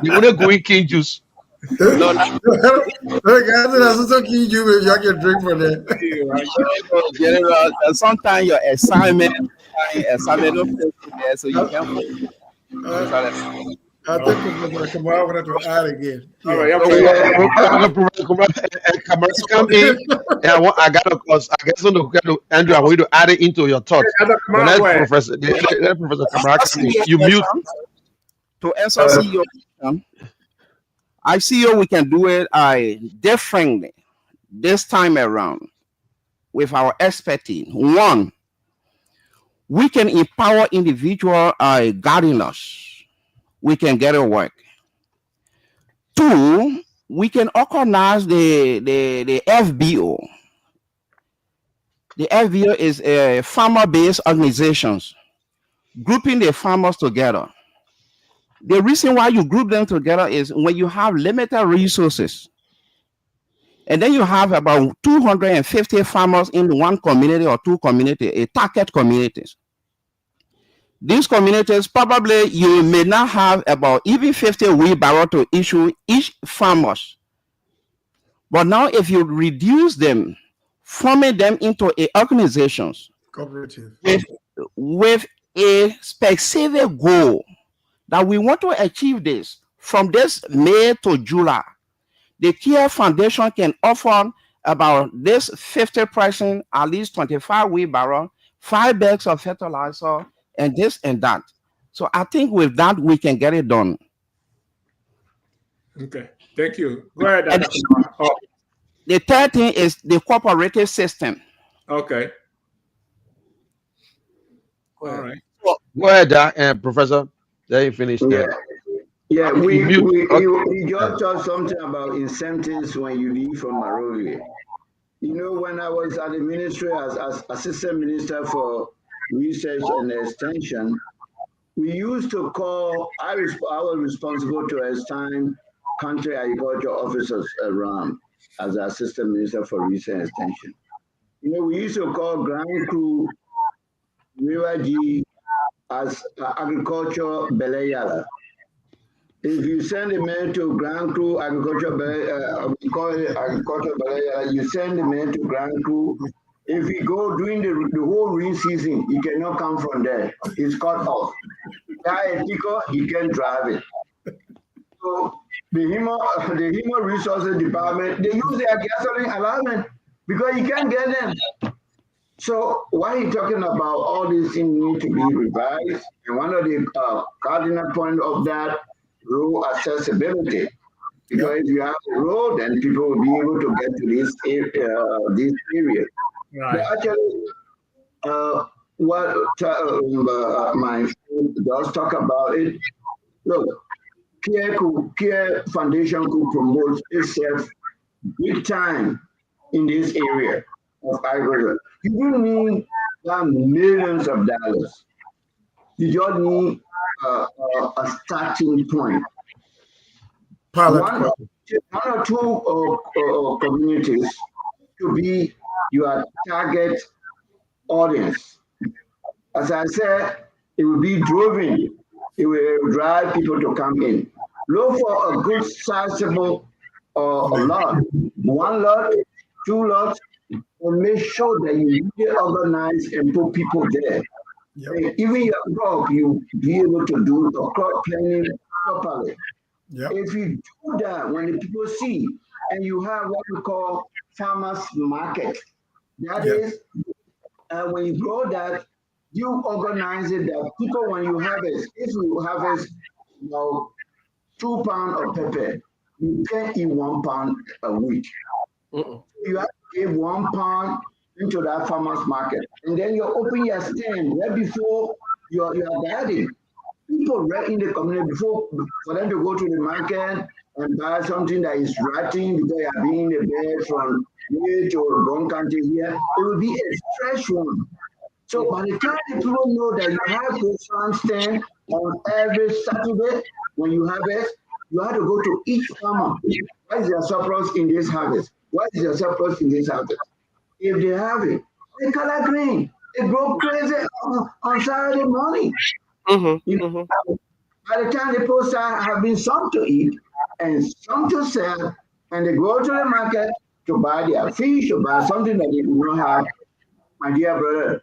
You want to go in King Juice? No. Look, that's so key. You can drink for that. General, sometimes your assignment don't fit there, so you can't. I think Professor Kamara wanted to add again. All right, come in. I got to, cause I guess Andrew, I want you to add it into your thoughts. Let Professor Kamara come in. You mute. To answer your question, I see we can do it differently this time around with our expertise. One, we can empower individual gardeners. We can get it work. Two, we can organize the FBO. The FBO is a farmer-based organizations, grouping the farmers together. The reason why you group them together is when you have limited resources, And then you have about 250 farmers in one community or two community, a target communities. These communities, probably you may not have about even 50 wheelbarrow to issue each farmers. But now if you reduce them, forming them into a organizations Cooperative. with, with a specific goal that we want to achieve this from this May to July, the Kear Foundation can offer about this 50 pricing, at least 25 wheelbarrow, 5 bags of fertilizer, and this and that. So I think with that, we can get it done. Okay, thank you. Go ahead, And Dr. Oh, the third thing is the cooperative system. okay. Go All ahead. right. Go ahead, Professor. Then you finish Yeah, there. yeah. You mute. Okay. We just talked something about incentives when you leave from Monrovia. You know, when I was at the ministry as assistant minister for research and extension, we used to call. I was responsible to assign country agriculture officers around as assistant minister for research and extension. You know, we used to call ground crew River G as agriculture Belayala. If you send a man to Grand Crew Agriculture, we call it Agriculture Belayala, you send a man to Grand Crew. If he go during the whole rain season, he cannot come from there. He's cut off. Guy a picker, he can't drive it. So the human resources department, they use their gasoline allowance because you can't get them. So why are you talking about all these things need to be revised? And one of the cardinal point of that road accessibility. Because if you have a road, then people will be able to get to this area. Right. But actually, what my friend does talk about it. Look, Kear Foundation could promote itself big time in this area of agriculture. You don't need millions of dollars. You just need a starting point. Pilot One project. or two communities to be your target audience. As I said, it will be driven. It will drive people to come in. Look for a good sizable lot, one lot, two lots, and make sure that you really organize and put people there. Yep. And even your crop, you be able to do the crop planning properly. Yep. If you do that, when the people see, and you have what we call farmers market, that Yep. is, when you grow that, you organize it that people, when you harvest, if you harvest, 2 pounds of pepper, you can't eat 1 pound a week. Mm-mm. You have to give 1 pound into that farmer's market. And then you open your stand right before your garden. People right in the community before for them to go to the market and buy something that is rotting because you are being the bed from here to Bon County here, it will be a fresh one. So by the time the people know that you have this farm stand on every Saturday when you harvest, you have to go to each farmer. What is your surplus in this harvest? What is your surplus in this harvest? If they have it, they color green. They go crazy on Saturday morning. You Mm-hmm. know, Mm-hmm. by the time the people have been some to eat and some to sell, and they go to the market to buy their fish or buy something that they do not have, my dear brother,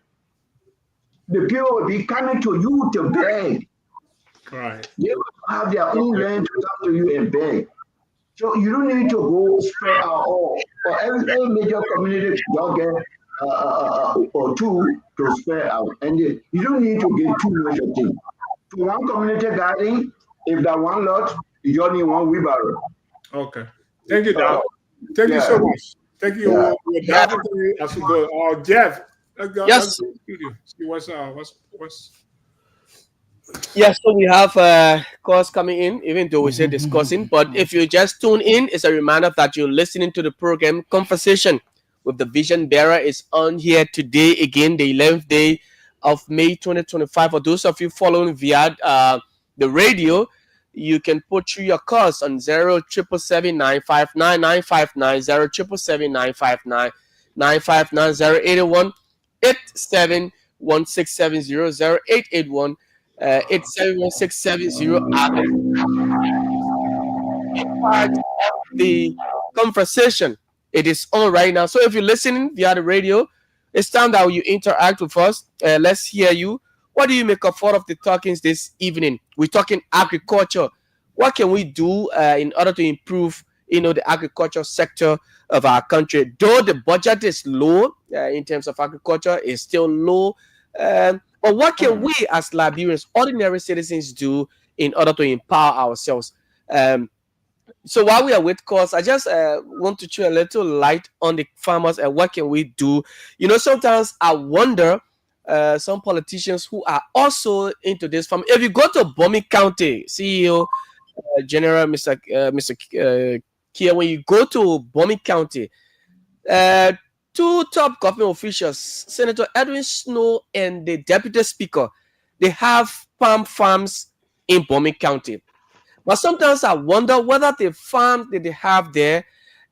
the people will be coming to you to beg. Right. They will have their own land to come to you and beg. So you don't need to go spread out all. For every major community, you'll get or two to spread out. And you don't need to get too much of things. For one community garden, if that one lot, you only need one wheelbarrow. Okay. Thank you, Doc. Thank you so Yeah. much. Thank you. Yeah. We're definitely as we go. Jeff, let's go. Yes. Let's go to the studio. See what's. Yes, so we have calls coming in, even though we say discussing. But if you just tune in, it's a reminder that you're listening to the program Conversation with the Vision Bearer is on here today, again, the 11th day of May 2025. For those of you following via the radio, you can put through your calls on 0777959 0777959 081 871670 part of the conversation. It is on right now. So if you're listening via the radio, it's time that you interact with us. Let's hear you. What do you make of all of the talkings this evening? We're talking agriculture. What can we do in order to improve, the agriculture sector of our country? Though the budget is low in terms of agriculture, it's still low. But what can we as Liberians, ordinary citizens, do in order to empower ourselves? So while we are with calls, I just want to share a little light on the farmers and what can we do. Sometimes I wonder some politicians who are also into this farm. If you go to Bomi County, CEO General Mr. Kear, when you go to Bomi County, two top government officials, Senator Edwin Snow and the Deputy Speaker, they have palm farms in Bomi County. But sometimes I wonder whether the farms that they have there,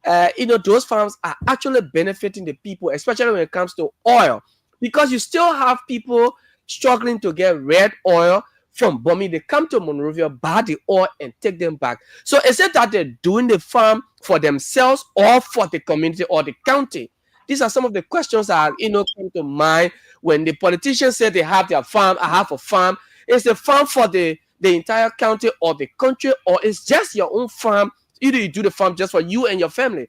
those farms are actually benefiting the people, especially when it comes to oil. Because you still have people struggling to get red oil from Bomi. They come to Monrovia, buy the oil, and take them back. So is it that they're doing the farm for themselves or for the community or the county? These are some of the questions that come to mind when the politicians say they have their farm. I have a farm. Is the farm for the entire county or the country, or it's just your own farm? Either you do the farm just for you and your family.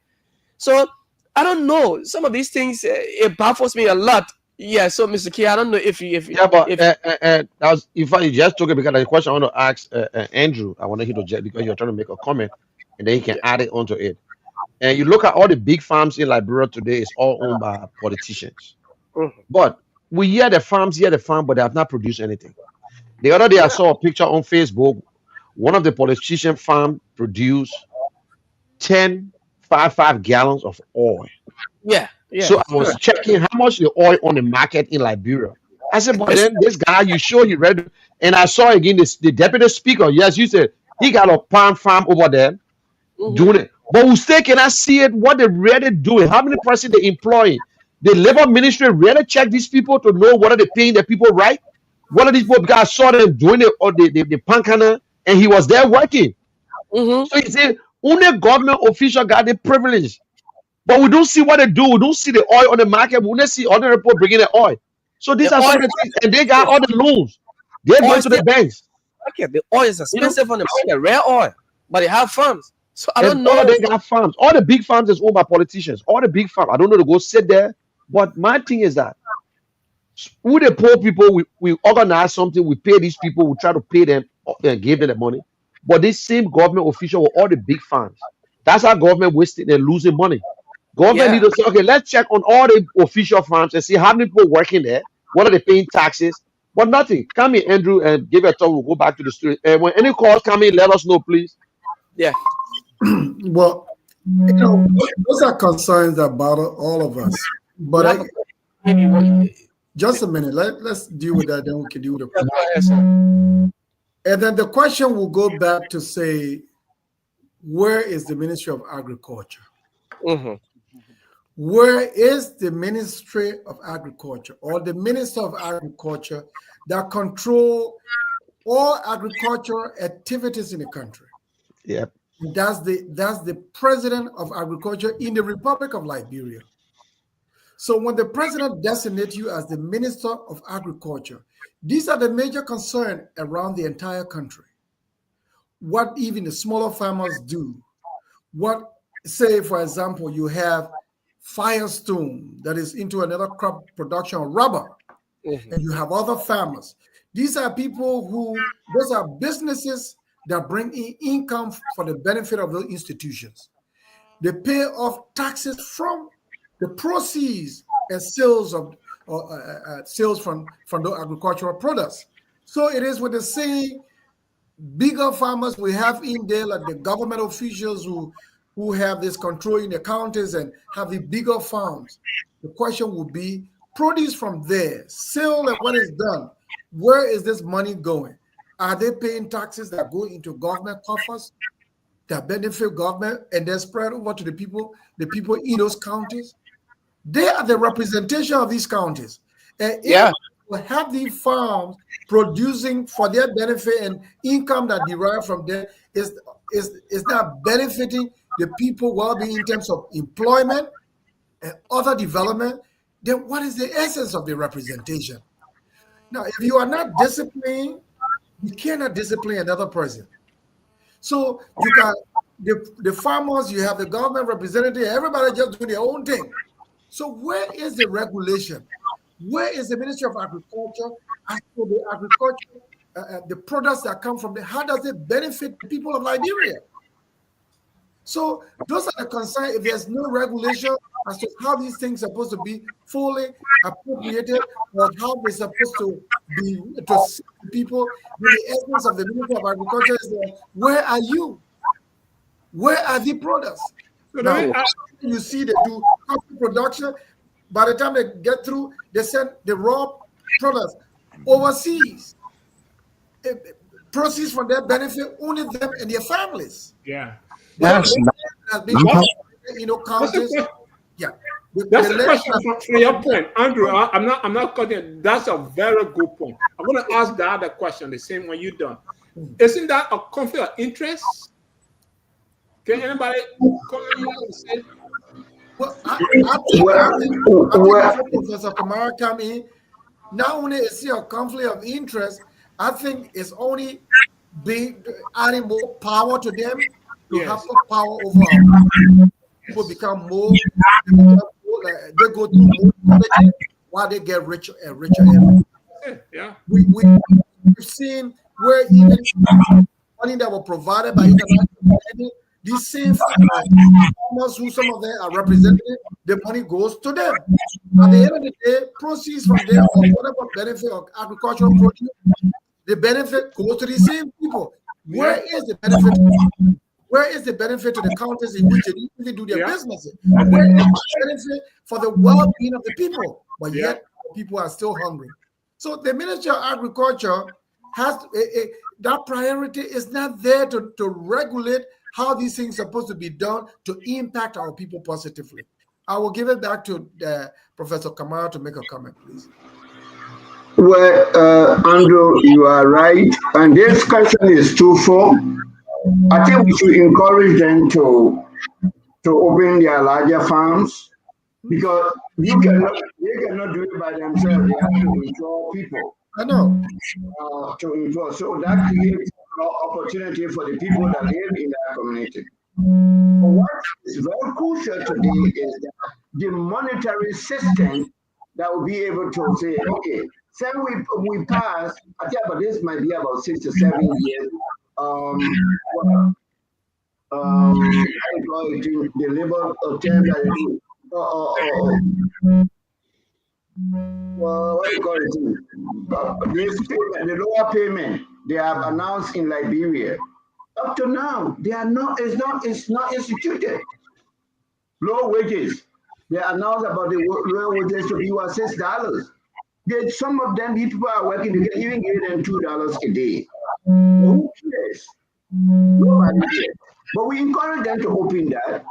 So I don't know. Some of these things it baffles me a lot. Yeah. So Mr. Key, I don't know if Yeah, but that was in fact you just took it because the question I want to ask Andrew. I want to hit just because you're trying to make a comment, and then he can add it onto it. And you look at all the big farms in Liberia today; it's all owned by politicians. But we hear the farms, but they have not produced anything. The other day, I saw a picture on Facebook. One of the politician farm produced 10.55 gallons of oil. yeah. So I was checking how much the oil on the market in Liberia. I said, but then this guy, you sure he read? And I saw again the deputy speaker. Yes, you said he got a palm farm over there doing it. But we still cannot see it. What they really doing? How many person they employing? The labor ministry really check these people to know whether they paying the people right. One of these people, because I saw them doing it or the pankana, and he was there working. So he said, only government official got the privilege. But we don't see what they do. We don't see the oil on the market. We don't see other people bringing the oil. So these are some of the things, and they got all the loans. They're going to the banks. Okay, the oil is expensive on the market, rare oil, but they have farms. So I don't know. All they got farms. All the big farms is owned by politicians. All the big farms. I don't know to go sit there. But my thing is that with the poor people, we organize something. We pay these people. We try to pay them and give them the money. But this same government official with all the big farms, that's how government wasting and losing money. Government need to say, okay, let's check on all the official farms and see how many people working there. What are they paying taxes? But nothing. Come in, Andrew, and give a talk. We'll go back to the studio. And when any calls come in, let us know, please. Yeah. Well, those are concerns that bother all of us. But just a minute. Let's deal with that. Then we can deal with the question. And then the question will go back to say, where is the Ministry of Agriculture? Where is the Ministry of Agriculture or the Minister of Agriculture that control all agricultural activities in the country? Yep. That's the President of Agriculture in the Republic of Liberia. So when the president designates you as the Minister of Agriculture, these are the major concerns around the entire country. What even the smaller farmers do. What, say, for example, you have Firestone that is into another crop production, rubber, and you have other farmers. These are people those are businesses that bring in income for the benefit of those institutions. They pay off taxes from the proceeds and sales of sales from the agricultural products. So it is with the same bigger farmers we have in there, like the government officials who have this control in the counties and have the bigger farms. The question would be produce from there, sale, and when it's done, where is this money going? Are they paying taxes that go into government coffers that benefit government and then spread over to the people in those counties? They are the representation of these counties. And if Yeah. we have these farms producing for their benefit and income that derive from them is not benefiting the people well-being in terms of employment and other development, then what is the essence of the representation? Now, if you are not disciplined, you cannot discipline another person. So you got the farmers, you have the government representative, everybody just doing their own thing. So where is the regulation? Where is the Ministry of Agriculture as for the agriculture, the products that come from there? How does it benefit the people of Liberia? So those are the concerns. If there's no regulation as to how these things are supposed to be fully appropriated or how they're supposed to be to see people, the essence of the Ministry of Agriculture is there. Where are you? Where are the products? So Now, you see they do coffee production. By the time they get through, they send the raw products overseas. Proceeds from their benefit only them and their families. yeah. But Yes. has been, counties. Yeah. That's a question from your point, Andrew. I'm not cutting. That's a very good point. I'm going to ask the other question, the same when you're done. Isn't that a conflict of interest? Can anybody come in and say? Well, I think Professor Kamara come in. Not only is he a conflict of interest, I think it's only adding more power to them to have more power over our people become more, they go through more knowledge while they get richer and richer. Yeah. We've seen where even money that were provided by international community, these same farmers who some of them are represented, the money goes to them. At the end of the day, proceeds from them or whatever benefit of agricultural produce, the benefit goes to the same people. Where is the benefit? Where is the benefit to the counties in which they even do their businesses? Where is the benefit for the well-being of the people? But yet people are still hungry. So the Ministry of Agriculture has that priority is not there to regulate how these things are supposed to be done to impact our people positively. I will give it back to Professor Kamara to make a comment, please. Well, Andrew, you are right. And this question is twofold. I think we should encourage them to open their larger farms because they cannot do it by themselves. They have to employ people. I know. To employ. So that creates an opportunity for the people that live in that community. But what is very crucial today is that the monetary system that will be able to say, okay, say we pass, I think about this might be about 6 to 7 years. The labor term that they do. What do you call it? This payment, the lower payment they have announced in Liberia. Up to now, they are not. It's not instituted. Low wages. They announced about the low wages to be $6. Some of them, people are working. They can even give them $2 a day. Who cares? Nobody cares. But we encourage them to open that.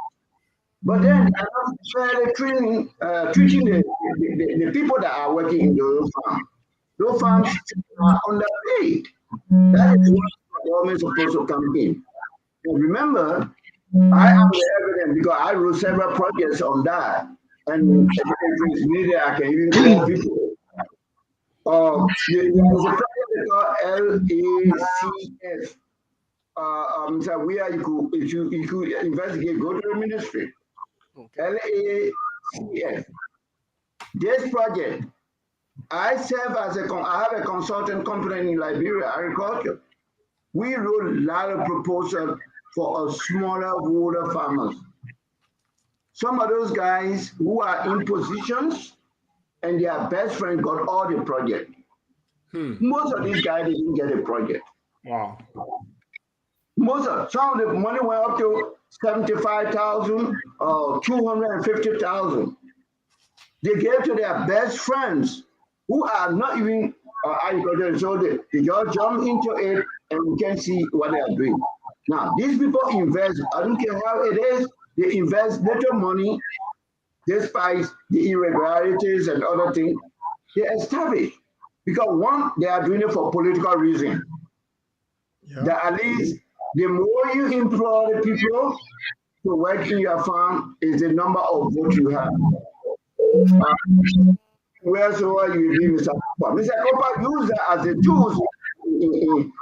But then they are not fairly treating the people that are working in those farms. Those farms are underpaid. That is what the government is supposed to come in. And remember, I am the evidence because I wrote several projects on that. And if it's needed, I can even call people. There was a project called LACF. So where you could investigate, go to the ministry. Okay. LACF. This project, I serve as I have a consultant company in Liberia, agriculture. We wrote a lot of proposals for a smaller rural farmers. Some of those guys who are in positions and their best friend got all the project. Most of these guys didn't get a project. Wow. Some of the money went up to 75,000 or 250,000. They gave to their best friends who are not even agriculture, so they just jump into it and we can see what they are doing. Now, these people invest, I don't care how it is, they invest little money despite the irregularities and other things. They establish. Because one, they are doing it for political reason. Yeah. That at least the more you employ the people to work in your farm is the number of votes you have. Wheresoever you be, Mr. Cooper. Mr. Cooper use that as a tool in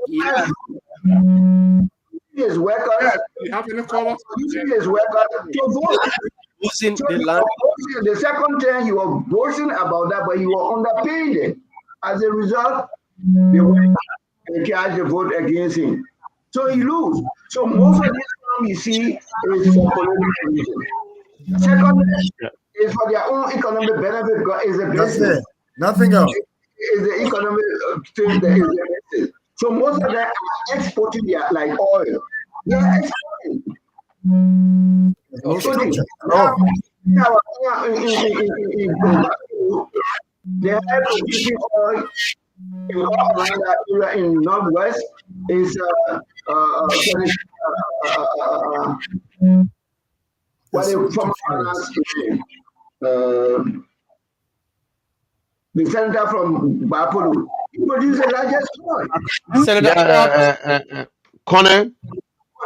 Yeah. his workers, You have any callers? using his workers to vote. Using So the he line. was boasting, the second time he was boasting about that, but he was underpaying them. As a result, they went and cast the vote against him. So he lose. So most of this time you see is for political reasons. Second is for their own economic benefit because it's a That's business. it. Nothing else. It's the economic thing that is a business. So most of them are exporting their like oil. They are exporting. No So they, structure. now, they are producing oil in all around that area in northwest is what they from the senator from Bapolu. He produced the largest oil. Senator Yeah, Connor.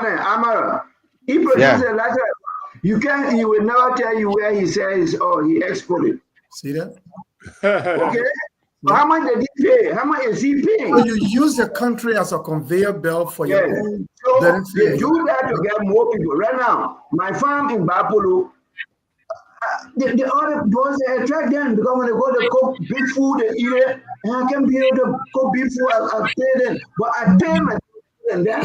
Amara. He produced Yeah. the largest. He will never tell you where he says, oh, he exported. See that? Okay? So how much did he pay? How much is he paying? So you use the country as a conveyor belt for your Yeah. own So benefit. they do that to get more people. Right now, my farm in Bapolu, the other boys they attract them because when they go to cook big food, they eat it, and I can be able to cook big food. I pay them, but I pay my and then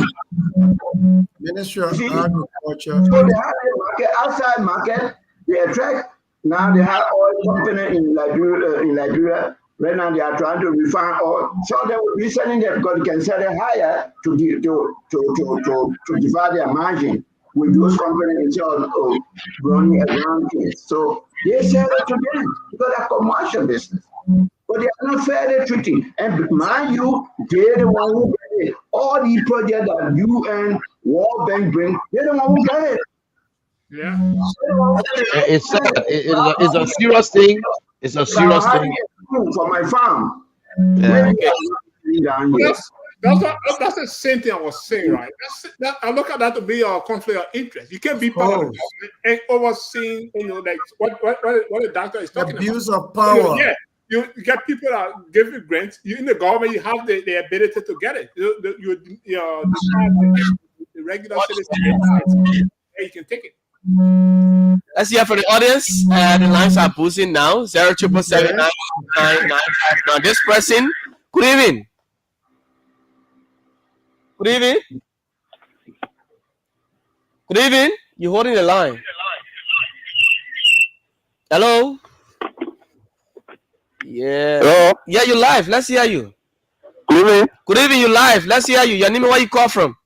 Ministry of see, Agriculture. so they have a market outside market. They attract. Now they have oil company in Nigeria. Right now they are trying to refine oil. So they will be selling that because they can sell it higher to divide their margin with those companies instead of running around things. So they sell it to them because they're commercial business. But they are not fairly treated. And mind you, they're the one who get it. All the projects that UN, World Bank bring, they're the one who get it. Yeah. It's sad. It's a serious thing. It's a If I'm serious having thing. a school for my farm, Yeah. maybe I'm down here. That's the same thing I was saying, right? I look at that to be a conflict of interest. You can't be part of the government and overseeing, like what the doctor is talking Abuse about. of power. Yeah, you get people that give you grants. You in the government, you have the ability to get it. The regular citizen, you can take it. Let's hear from the audience. The lines are buzzing now. 077799959. This person, good evening. Good evening. Good evening. You holding the line? Hello. Yeah. Hello. Yeah, you live. Let's hear you. Good evening. Good evening. You live. Let's hear you. Your name and where you call from?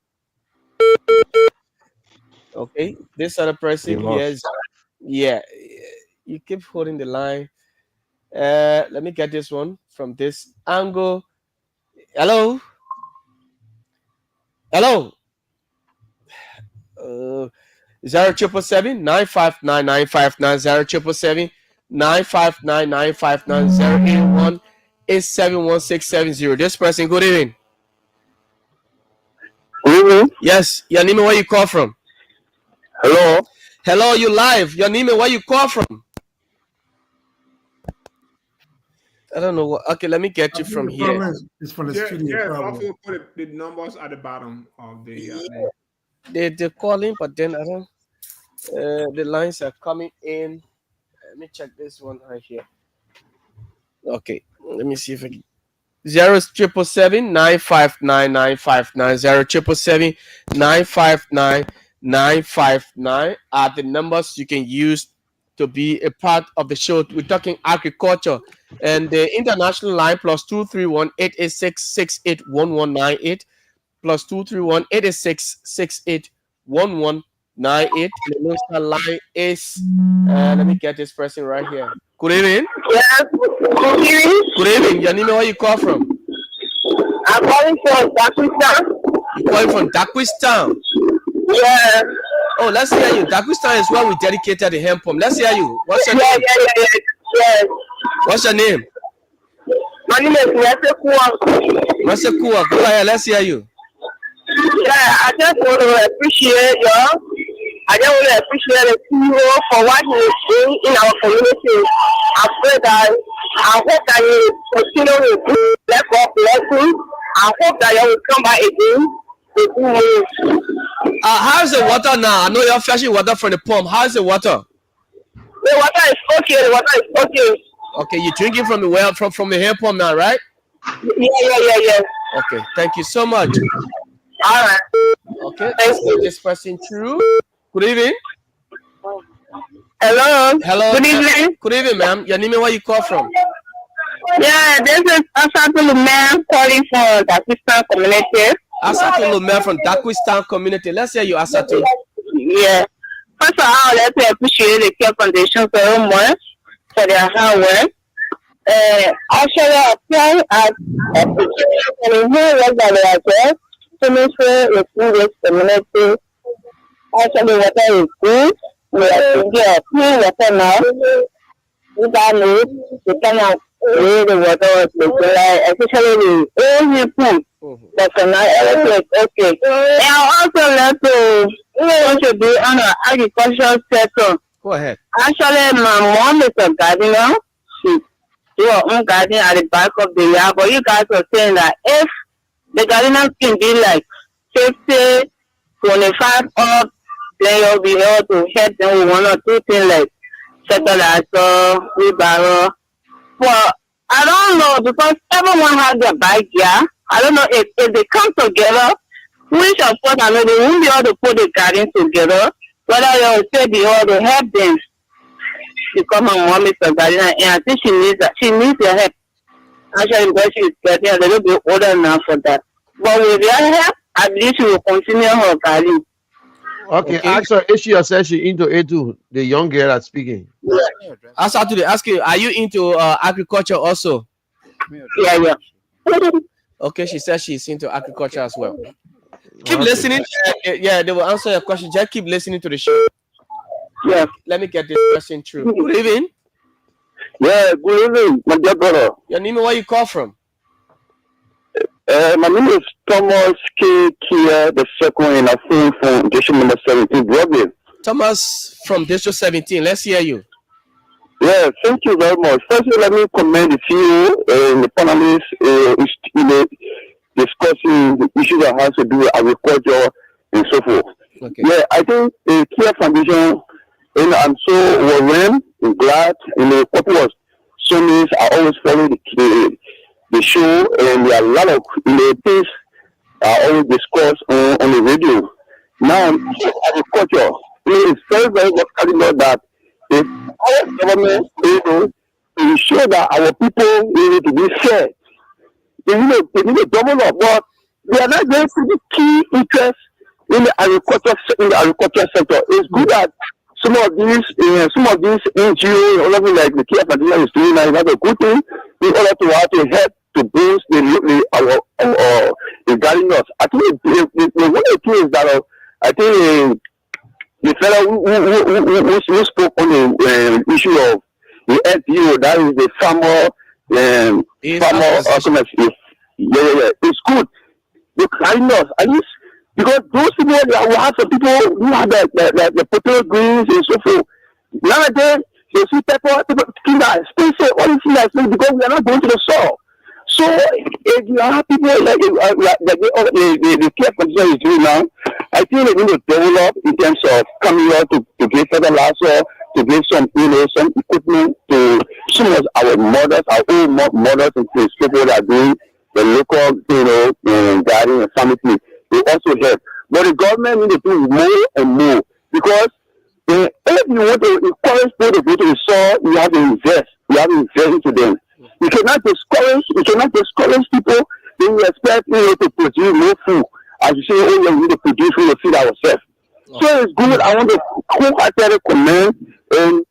Okay. This other person You here lost. is. Yeah. You keep holding the line. Let me get this one from this angle. Hello. Hello. 07779599590 077959959 This person, good evening. Good evening. Yes, your name and where you call from? Hello. Hello, you live. Your name and where you call from? I don't know what. Okay, let me get you from here. It's from the Yeah, studio. also put the numbers at the bottom of the. They're calling, but then I don't. The lines are coming in. Let me check this one right here. Okay, let me see if I can. 07779599590 0777959 are the numbers you can use to be a part of the show. We're talking agriculture, and the international line +231-886-681198 +231-886-681198. 98. And the Lone Star line is, let me get this person right here. Good evening. Yes. Good evening. Good evening. Your name, where you call from? I'm calling from Pakistan. You calling from Dakwistan? Yeah. Oh, let's hear you. Dakwistan is where we dedicated the hemp pump. Let's hear you. What's your name? Yes. What's your name? My name is Masekua. Masekua, go ahead. Let's hear you. Yeah, I just want to appreciate you. I just want to appreciate the CEO for what he is doing in our community. I pray that I hope that you continue with this. Let God bless you. I hope that you will come back again to do more. How's the water now? I know you're fetching water from the pump. How's the water? The water is okay. The water is okay. Okay, you're drinking from the well from the hand pump now, right? Yeah. Okay, thank you so much. All right. Okay, let's get this person through. Good evening. Hello. Hello. Good evening. Good evening, ma'am. Your name and where you call from? Yeah, this is Asatu Lumer calling for the Pakistan community. Asatu Lumer from Dakwistan community. Let's hear you, Asatu. Yeah. First of all, I'd like to appreciate the Kear Foundation very much for their hard work. Actually, I apply as a teacher and in here work that they are just to make sure it's in this community. Actually, water is good. We are thinking of clean water now. We got need to kind of where the water was looking like, especially the old pump. But for now, everything is okay. And I also like to contribute on the agricultural sector. Go ahead. Actually, my mom is a gardener. She do her own garden at the back of the yard. But you guys are saying that if the gardeners can be like 50, 25 up, then you'll be able to help them with one or two things like fertilizer, wheelbarrow. Well, I don't know because everyone has their backyard. I don't know if they come together, which of course I know they won't be able to put the garden together, whether they will still be able to help them. Because my mom is a gardener and I think she needs your help. Actually, because she is getting a little bit older now for that. But with your help, at least she will continue her garden. Okay, ask her if she has said she into it too. The young girl that's speaking. Asatu, they ask you, are you into agriculture also? Yeah. Okay, she says she's into agriculture as well. Keep listening. Yeah, they will answer your question. Just keep listening to the show. Yeah. Let me get this question through. Good evening. Yeah, good evening, my dear brother. Your name and where you call from? My name is Thomas K. Kear, the second in a phone from district number 17, Broadway. Thomas from District 17. Let's hear you. Yeah, thank you very much. Firstly, let me commend the CEO and the panelists discussing the issues that has to do with agriculture and so forth. Okay. Yeah, I think the Kear Foundation, and I'm so overwhelmed and glad, and the couple was so nice. I always follow the show, and there are a lot of things I always discuss on the radio. Now, agriculture, it is very, very important that if our government is able to ensure that our people need to be fed, they need to double up, but they are not going to the key interest in the agriculture sector. It's good that some of these NGOs, all of them like the Kear Foundation is doing that. That's a good thing in order to have to help to boost the gardeners. I think the one of the things that I think the fellow who spoke on the issue of the FPO, that is the farmer it's good. The gardeners, at least because those people that will have some people who have the potato greens and so forth. Nowadays, they see people think that expensive, all these things are expensive because we are not going to the soil. So if you have people like the Kear Foundation is doing now, I think they need to develop in terms of coming out to give fertilizer, to give some some equipment to some of our mothers, our old mothers and people that are doing the local garden and family. They also help. But the government needs to do more and more because if you want to encourage people to go to the soil, you have to invest. You have to invest into them. You cannot discourage people. Then you expect to produce more food. As you say, we need to produce food to feed ourselves. So it's good. I want to wholeheartedly commend and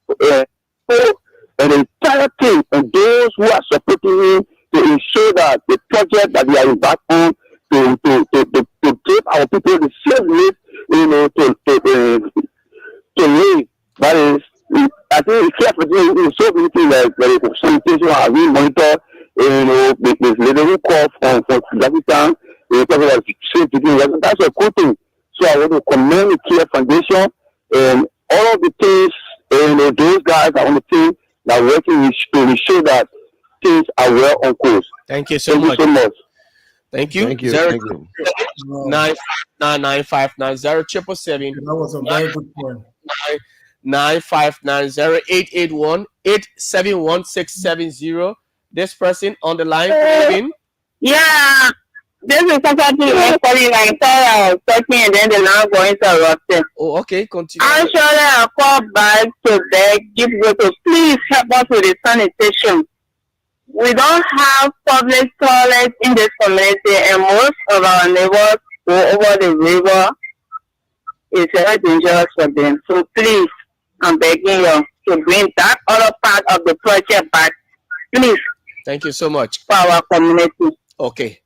and the entire team and those who are supporting him to ensure that the project that we are embarked on to give our people the same lift, to live. That is, I think it's careful doing so many things like sanitation, how we monitor, the little who call from Pakistan, talking about safe drinking. That's a good thing. So I want to commend the Kear Foundation and all of the things, those guys are on the team that are working to ensure that things are well on course. Thank you so Thank much. you so much. Thank you. Thank you. Zero Thank you. Wow. 959 0 triple seven That was a very good point. 959 0881 871 This person on the line, good evening. Yeah, this is Sakati calling. I thought I was talking and then the line got interrupted. Oh, okay, continue. Actually, I called back to beg you people to please help us with the sanitation. We don't have public toilets in this community, and most of our neighbors go over the river. It's very dangerous for them. So please, I'm begging you to bring that other part of the project back, please, Thank you so much. for our community. Okay.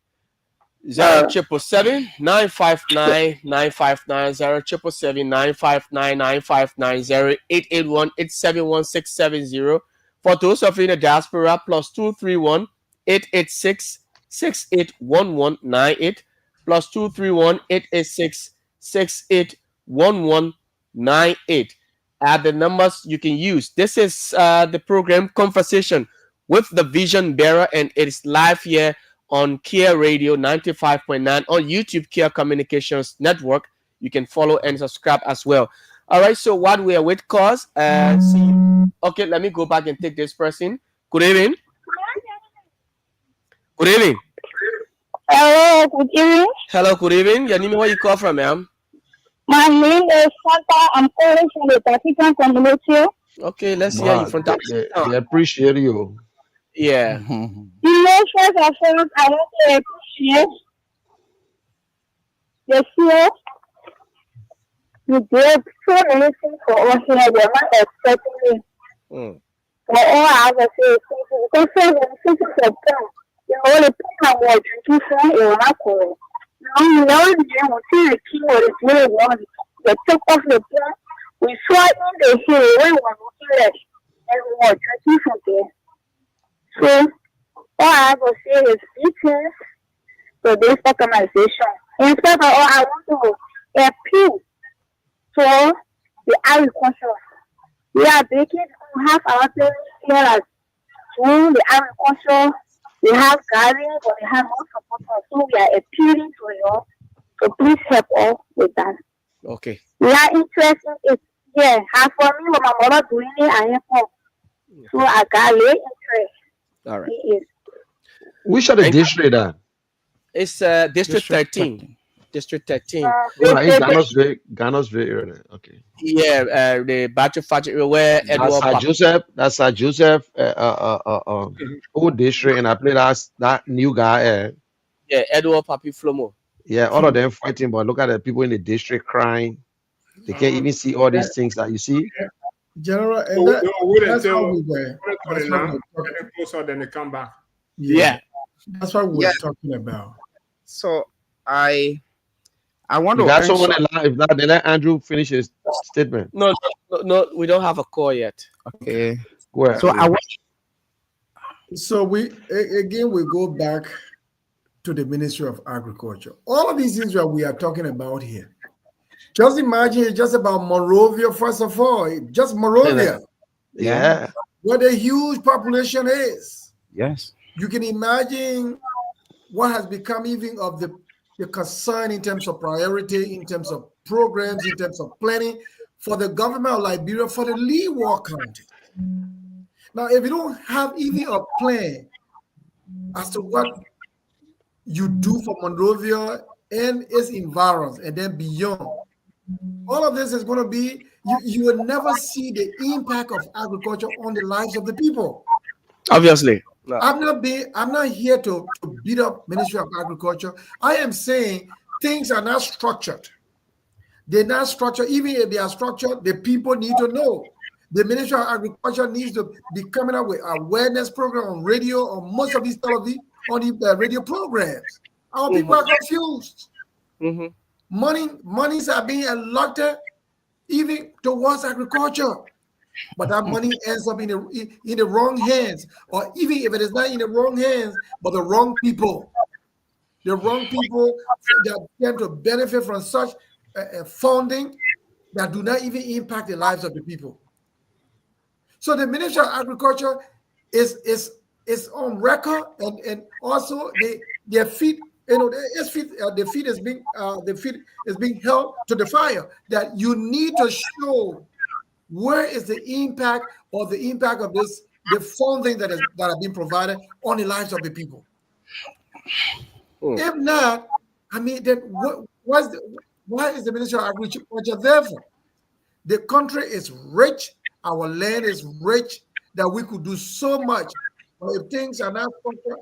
0777 959 959 0777 959 959 0881 871 For those of you in the diaspora, plus 231 886 681198 plus 231 886 681198 are the numbers you can use. This is the program Conversation with the Vision Bearer, and it is live here on Kear Radio 95.9 on YouTube, Kear Communications Network. You can follow and subscribe as well. All right, so what we are with, cause see. Okay, let me go back and take this person. Good evening. Good evening. Hello, good evening. Hello, good evening. Your name, where you call from, ma'am? My name is Santa. I'm calling from the Pakistan community. Okay, let's hear you from that. They appreciate you. Yeah. You know, first and foremost, I want to appreciate the fear you did so many things for us here. We're not expecting it. For all I have to say is thank you. Because so many things have done. You know, the people are drinking from it will not go. Now, you know, the dream will see the king or the really one. They took off the gun. We saw in the hill when we were looking at it. And we were drinking from there. So, all I have to say is greetings to this organization. In fact, all I want to appeal to the agriculture. We are making to have our parents here as doing the agriculture. They have gardening, but they have no support. So we are appealing to you. So please help us with that. Okay. We are interested in it. Yeah, as for me, when my mother doing it, I am home. So I got late interest. All right. It is. Which are the district that? It's District 13. District 13. Ghana's area. Okay. Yeah, the Battery Factory where Edward That's Joseph. That's Joseph. Old district, and I play that new guy. Yeah, Edward Papi Flomo. Yeah, all of them fighting, but look at the people in the district crying. They can't even see all these things that you see. General, and So wait that's until how we were. That's what now, we're and then closer, then they come back. Yeah. That's what we're talking about. So I want You to got someone answer- alive. If not, then let Andrew finish his statement. No, we don't have a call yet. Okay. Go ahead. So I want So we go back to the Ministry of Agriculture. All of these things that we are talking about here. Just imagine it's just about Monrovia, first of all. Just Monrovia, Yeah. where the huge population is. yes. You can imagine what has become even of the concern in terms of priority, in terms of programs, in terms of planning for the government of Liberia, for the Leeward County. Now, if you don't have even a plan as to what you do for Monrovia and its environs and then beyond, all of this is going to be, you will never see the impact of agriculture on the lives of the people. Obviously. No. I'm not here to beat up Ministry of Agriculture. I am saying things are not structured. They're not structured. Even if they are structured, the people need to know. The Ministry of Agriculture needs to be coming up with awareness program on radio, on most of these television, on the radio programs. Our people are confused. Monies are being allotted even towards agriculture, but that money ends up in the wrong hands, or even if it is not in the wrong hands, but the wrong people. The wrong people that tend to benefit from such funding that do not even impact the lives of the people. So the Ministry of Agriculture is on record, and also their feet, the feet is being held to the fire. That you need to show where is the impact of the funding that are being provided on the lives of the people. If not, I mean, then why is the Ministry of Agriculture there for? The country is rich, our land is rich, that we could do so much. But if things are not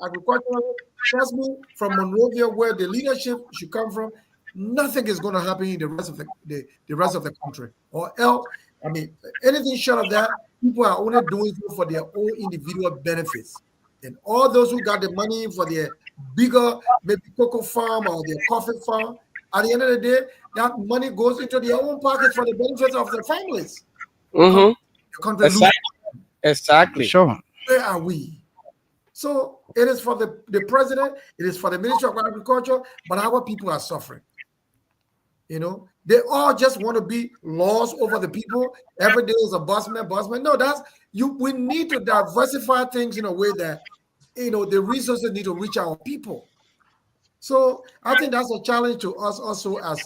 agricultural, trust me, from Monrovia, where the leadership should come from, nothing is going to happen in the rest of the country. Or else, I mean, anything short of that, people are only doing it for their own individual benefits. And all those who got the money for their bigger, maybe cocoa farm or their coffee farm, at the end of the day, that money goes into their own pockets for the benefits of their families. The country exactly. Sure. Where are we? So it is for the president, it is for the Ministry of Agriculture, but our people are suffering. You know, they all just want to be laws over the people. Every day is a busman. No, we need to diversify things in a way that, the resources need to reach our people. So I think that's a challenge to us also as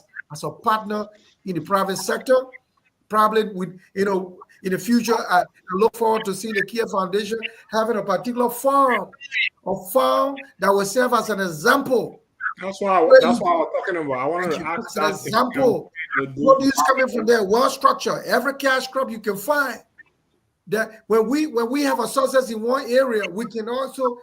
a partner in the private sector. Probably with, in the future, I look forward to seeing the Kear Foundation having a particular farm that will serve as an example. That's what I was talking about. I wanted to ask an example. Produce coming from there, well structured. Every cash crop you can find. That when we have a success in one area, we can also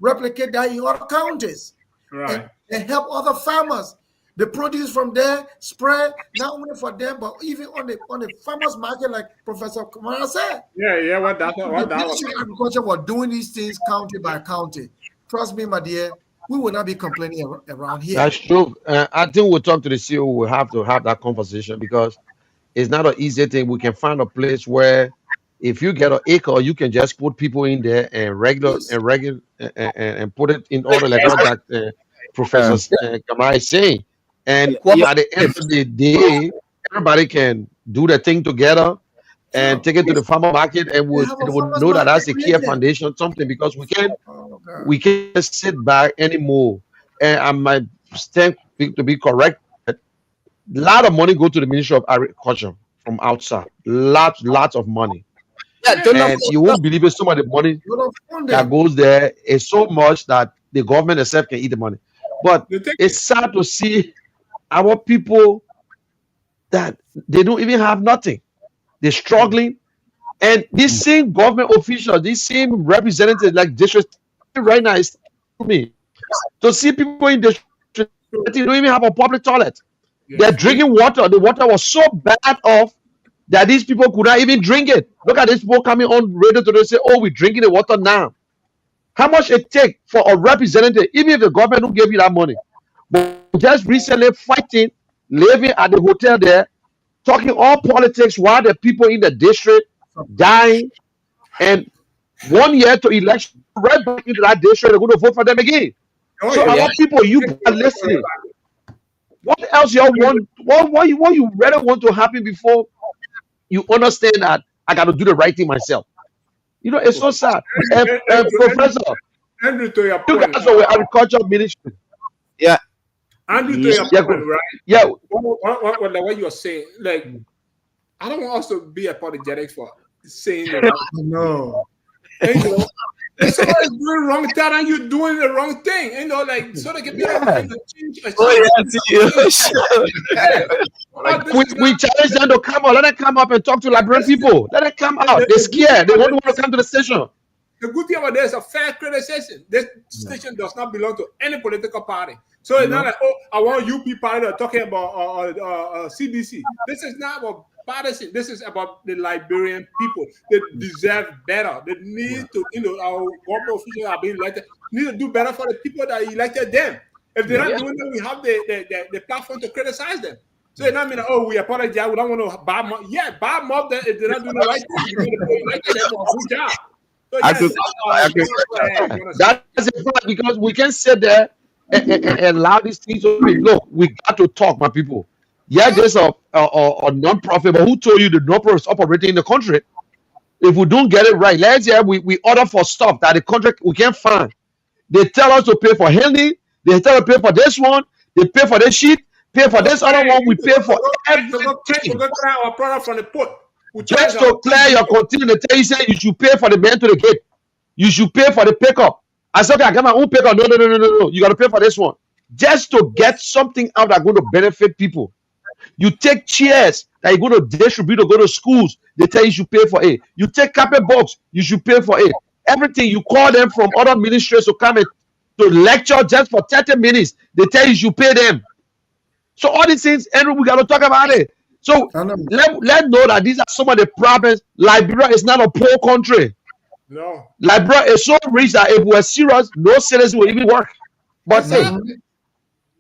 replicate that in other counties, right? And help other farmers. The produce from there spread not only for them, but even on the farmers market, like Professor Kamara said. Yeah. What that was. Agriculture was doing these things county by county. Trust me, my dear, we will not be complaining around here. That's true. I think we'll talk to the CEO. We'll have to have that conversation because it's not an easy thing. We can find a place where if you get an acre, you can just put people in there and put it in order like what that Professor Kamara is saying. And at the end of the day, everybody can do the thing together and take it to the farmer market, and we will know that that's a Kear Foundation something, because we can't just sit back anymore. And I might stand to be correct. A lot of money go to the Ministry of Agriculture from outside. Lots of money. And you won't believe it. Some of the money that goes there is so much that the government itself can eat the money. But it's sad to see our people that they don't even have nothing. They're struggling. And these same government officials, these same representatives like district right now is me to see people in district they don't even have a public toilet. They're drinking water. The water was so bad off that these people could not even drink it. Look at these people coming on radio to say, "Oh, we're drinking the water now." How much it take for a representative, even if the government don't give you that money, but just recently fighting, living at the hotel there, talking all politics while the people in the district dying, and 1 year to election, right back into that district, they're going to vote for them again. Our people, you are listening. What else y'all want? What you really want to happen before you understand that I got to do the right thing myself? It's so sad. Professor, Andrew, to your you point, guys are with agriculture ministry. Yeah. Andrew, to your point, right? Yeah. What you are saying, like, I don't want us to be apologetic for saying the wrong thing. No. If somebody's doing the wrong thing and you're doing the wrong thing, so they can be able to change. We challenge them to come out. Let them come up and talk to Liberian people. Let them come out. They're scared. They don't want to come to the station. the good thing about this is a fair criticism. This station does not belong to any political party. So it's not like, oh, I want UP party that are talking about CBC. This is not about partisan. This is about the Liberian people. They deserve better. They need to, our government officials are being elected, need to do better for the people that elected them. If they're not doing that, we have the platform to criticize them. So it's not mean, oh, we apologize, we don't want to bad mob. Yeah, bad mob them if they're not doing the right thing. You elected them for a good job. So that's a fact, because we can sit there and allow these things to be. Look, we got to talk, my people. Yeah, there's a non-profit, but who told you the non-profit is operating in the country? If we don't get it right, let's say we order for stuff that the country we can't find. They tell us to pay for handling. They tell us to pay for this one. They pay for this sheet. Pay for this other one. We pay for everything. We're going to try our product from the port. Just to clear your container, they tell you, say you should pay for the man to the gate. You should pay for the pickup. I said, okay, I got my own pickup. No. You got to pay for this one. Just to get something out that's going to benefit people. You take chairs that you're going to distribute to go to schools. They tell you should pay for it. You take carpet box. You should pay for it. Everything. You call them from other ministries to come and to lecture just for 30 minutes. They tell you should pay them. So all these things, and we got to talk about it. So let know that these are some of the problems. Liberia is not a poor country. No. Liberia is so rich that if we're serious, no citizens will even work. But hey,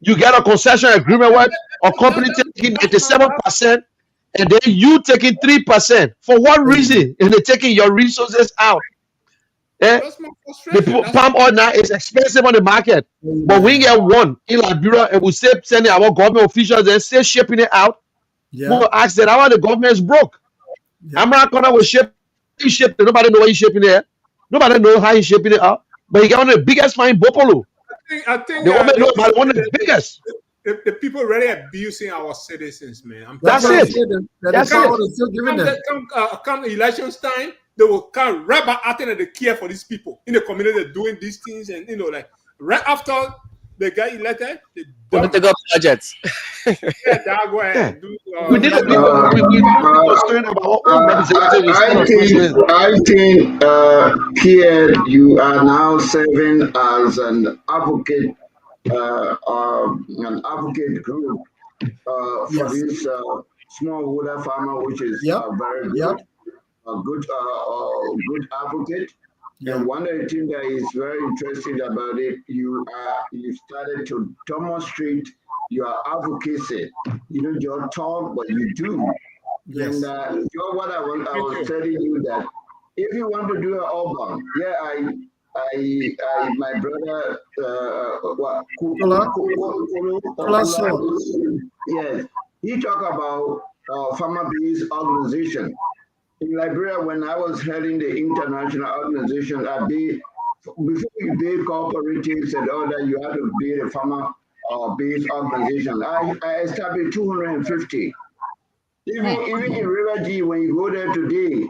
you get a concession agreement with a company taking 97%, and then you taking 3%. For what reason? And they're taking your resources out. The palm oil now is expensive on the market, but we get one in Liberia, and we still sending our government officials and still shipping it out. We'll ask that how the government is broke. America will ship it. Nobody know what he's shipping it. Nobody know how he's shipping it out. But he got one of the biggest fine Bopolo. I think the woman know about one of the biggest. The people really abusing our citizens, man. That's it. That's it. Come elections time, they will come right back out and they care for these people in the community doing these things, and like right after they got elected, they political budgets. Go ahead. We need to be concerned about what I think, Kear, you are now serving as an advocate group for this smallholder farmer, which is very good. A good advocate. And one of the things that is very interesting about it, you started to demonstrate your advocacy. You don't just talk, but you do. And what I was telling you that if you want to do an album, my brother, yes, he talked about farmer-based organization. In Liberia, when I was heading the international organization, before you build cooperatives and all that, you have to build a farmer-based organization. I established 250. Even in River G, when you go there today,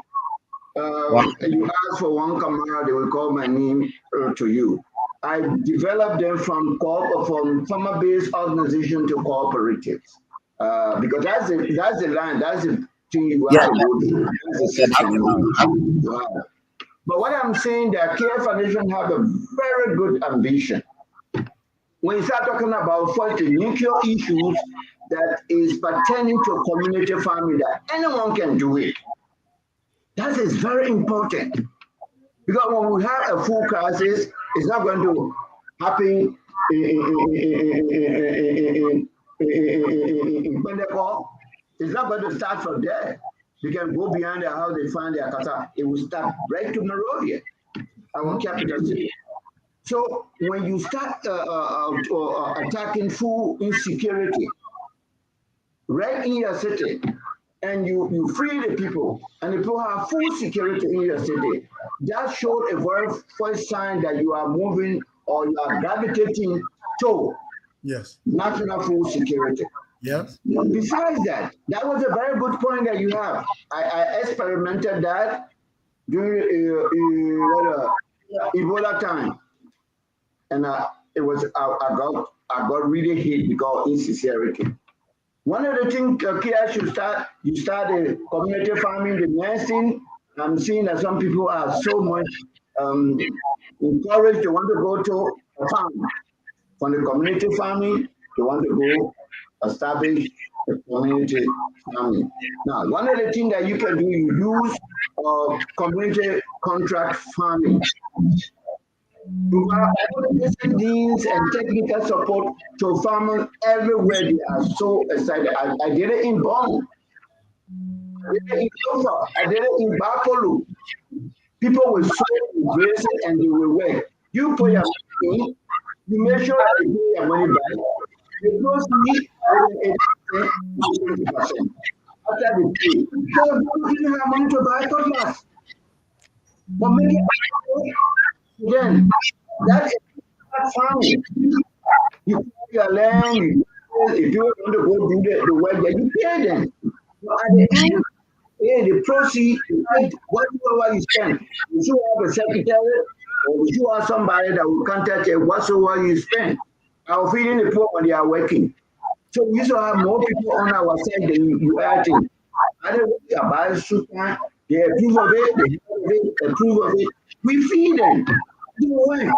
you ask for one camera, they will call my name to you. I developed them from farmer-based organization to cooperatives, because that's the line, that's the thing you have to go through. That's the section. But what I'm saying, that Kear Foundation have a very good ambition. When you start talking about first the nuclear issues that is pertaining to community farming, that anyone can do it. That is very important. Because when we have a full crisis, it's not going to happen in Pentecost. It's not going to start from there. You can go behind their house, they find their kata. It will start right to Monrovia, our capital city. So when you start attacking food insecurity right in your city, and you free the people, and the people have food security in your city, that showed a very first sign that you are moving or you are gravitating to national food security. Yes. Besides that, that was a very good point that you have. I experimented that during Ebola time, and it was I got really hit because insincerity. One of the things Kear should start, you start a community farming. The next thing I'm seeing that some people are so much encouraged, they want to go to a farm. From the community farming, they want to go establish a community farming. Now, one of the things that you can do, you use community contract farming. Provide all basic needs and technical support to farmers everywhere. They are so excited. I did it in Bonn. I did it in Lofa. I did it in Bapolu. People will so embrace it and they will work. You put your money in, you make sure that you pay your money back. The proceeds are 80% after the pay. So you didn't have money to buy cutlass. But make it again, that is not farming. You pay your land, if you want to go do the work, then you pay them. But at the end, the proceeds, whatever you spend, you should have a secretary or you should have somebody that will contact you whatsoever you spend. Our feeding the poor when they are working. So we used to have more people on our side than you are think. They approve of it, they approve of it. We feed them. They work.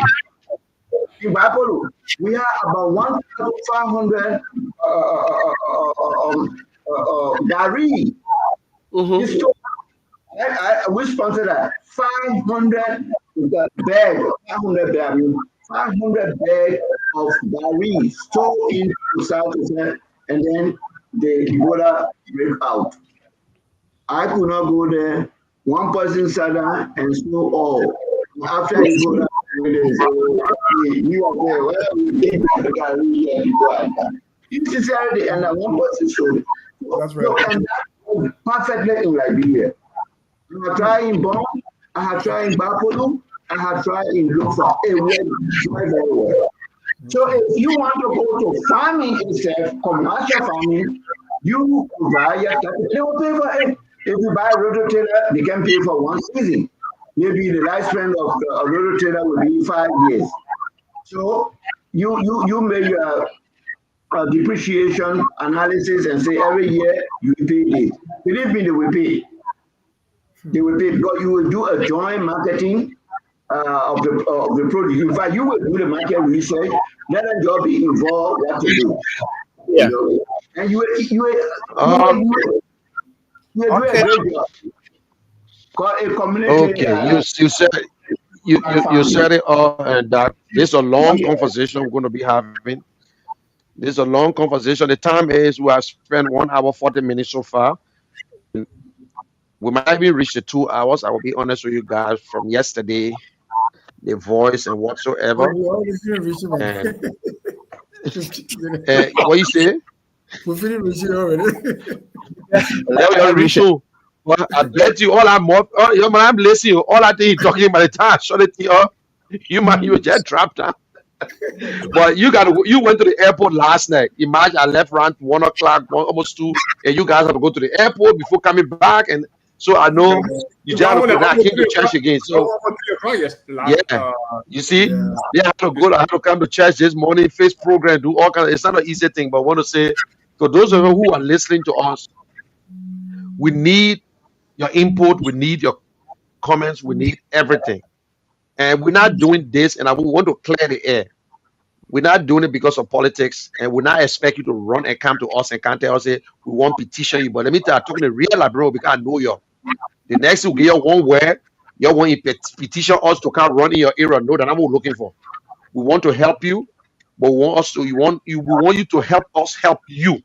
In Bible, we have about 1,500 Gary. We sponsor that 500 bag, 500 bag, 500 bag of Gary stored in South Sudan, and then the Ebola break out. I could not go there. One person sat down and snow all. After Ebola, you are there. Well, we did the Gary and Ebola. It's Saturday, and one person showed. That's right. And that perfectly in Liberia. I have tried in Bonn, I have tried in Bapolu, I have tried in Lofa. It went very well. So if you want to go to farming itself, commercial farming, you provide your capital. They will pay for it. If you buy a rototiller, they can pay for one season. Maybe the lifespan of a rototiller will be 5 years. So you make your depreciation analysis and say every year you will pay this. Believe me, they will pay. They will pay because you will do a joint marketing of the produce. In fact, you will do the market research. Let them just be involved what to do. Yeah. And you do a great job. A community. Okay, you said it all, and that this is a long conversation we're going to be having. This is a long conversation. The time is we have spent 1 hour 40 minutes so far. We might even reach the 2 hours. I will be honest with you guys from yesterday, the voice and whatsoever. We already finished reaching And, 15 minutes. what you say? We finished reaching already. Let me reach you. Well, I bet you all I'm more. Oh, you man, I'm listening. All I think you're talking about the time. Shut it up. You were just trapped out. But you went to the airport last night. Imagine I left around 1 o'clock, almost 2, and you guys have to go to the airport before coming back. And so I know you just have to now came to church again. So yeah, you see, I have to go. I have to come to church this morning, face program, do all kinds. It's not an easy thing, but I want to say to those of you who are listening to us, we need your input, we need your comments, we need everything. And we're not doing this, and I want to clear the air. We're not doing it because of politics, and we're not expect you to run and come to us and can't tell us, say, we want petition you. But let me tell you, I'm talking the real bro, because I know you. The next you get one word, you want to petition us to come run in your area. No, that I'm not looking for. We want to help you, but we want you to help us help you.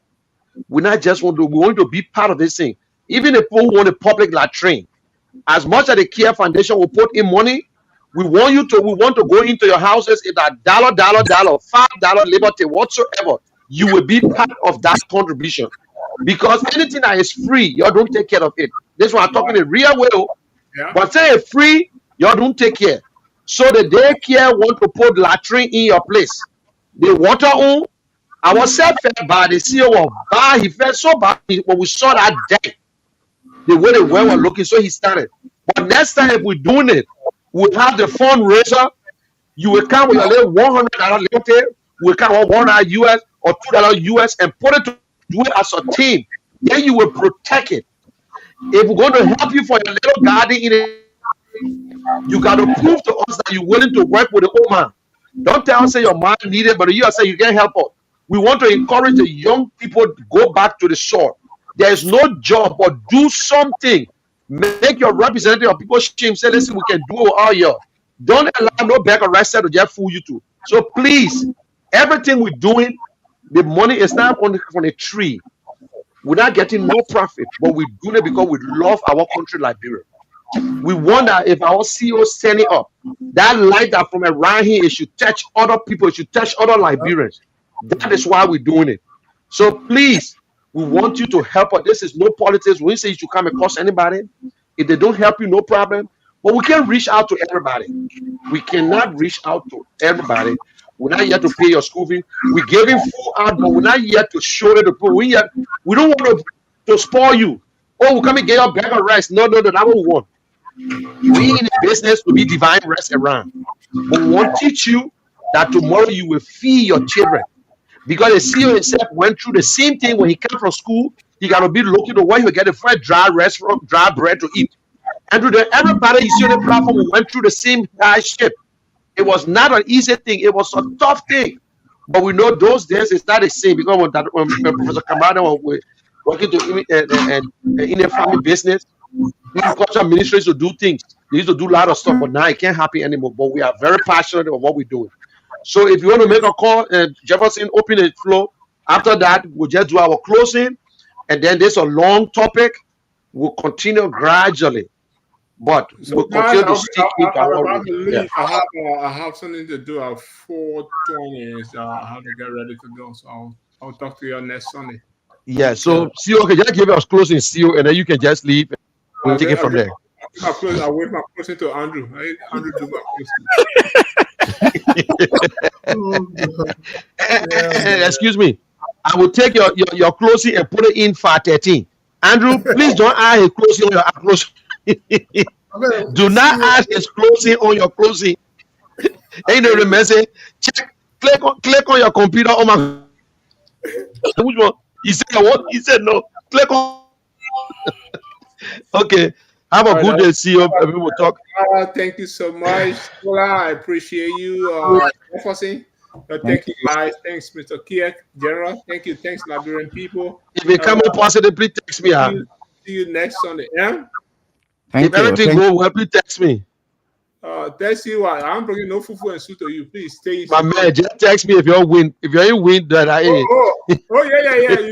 We not just we want to be part of this thing. Even if we want a public latrine, as much as the Kear Foundation will put in money, we want to go into your houses. If that $1, $5 liberty whatsoever, you will be part of that contribution. Because anything that is free, you don't take care of it. This one I'm talking the real way. But say it's free, you don't take care. So the daycare want to put latrine in your place. The water on, I was fed by the CEO of Bar. He felt so bad when we saw that day. The way they were looking, so he started. But next time if we're doing it, we'll have the fundraiser. You will come with a little $100 later. We'll come with $1 US or $2 US and put it to do it as a team. Then you will protect it. If we're going to help you for your little garden in it, You got to prove to us that you're willing to work with the old man. Don't tell us say your man needed, but you are saying you can't help us. We want to encourage the young people to go back to the shore. There is no job, but do something. Make your representative of people shame. Say, listen, we can do it all year. Don't allow no bag of rice to just fool you too. So please, everything we're doing, the money is not only from a tree. We're not getting no profit, but we're doing it because we love our country, Liberia. We wonder if our CEO sending up that light that from around here, it should touch other people, it should touch other Liberians. That is why we're doing it. So please, we want you to help us. This is no politics. We say you should come across anybody. If they don't help you, no problem. But we can't reach out to everybody. We cannot reach out to everybody. We're not here to pay your school fee. We're giving food out, but we're not here to show it to people. We don't want to spoil you. Oh, we come and get your bag of rice. No, that's not what we want. We in the business to be divine rest around. But we want to teach you that tomorrow you will feed your children. Because the CEO himself went through the same thing when he came from school. He got to be looking to where he will get a fresh dry restaurant, dry bread to eat. And to everybody you see on the platform who went through the same hardship. It was not an easy thing. It was a tough thing. But we know those days it's not the same because when Professor Kamara was working in a family business, agriculture ministry used to do things. They used to do a lot of stuff, but now it can't happen anymore. But we are very passionate about what we're doing. So if you want to make a call, Jefferson, open the floor. After that, we'll just do our closing. And then there's a long topic. We'll continue gradually. But So we'll guys, continue to stick with I'm our about to yeah. leave. I have something to do at 4:20. So I have to get ready to go. So I'll talk to you next Sunday. Yeah. So CEO, okay, just give us closing, CEO, and then you can just leave. We'll take it from there. I'll wait my closing to Andrew. Andrew do my closing. Excuse me. I will take your closing and put it in 513. Andrew, please don't add his closing on your closing. Do not add his closing on your closing. And you know the message. Check, click on your computer on my which one? He said what? He said no. Click on okay. Have a good day, CEO. We will talk. Thank you so much. I appreciate you. Jefferson. Thank you, guys. Thanks, Mr. Kear, General. Thank you. Thanks, Liberian people. If you come up positive, please text me. See you next Sunday. Yeah? If everything goes well, please text me. Text you. I'm bringing no fufu and soup to you. Please stay. My man, just text me if you win. If you win, that I. Yeah. You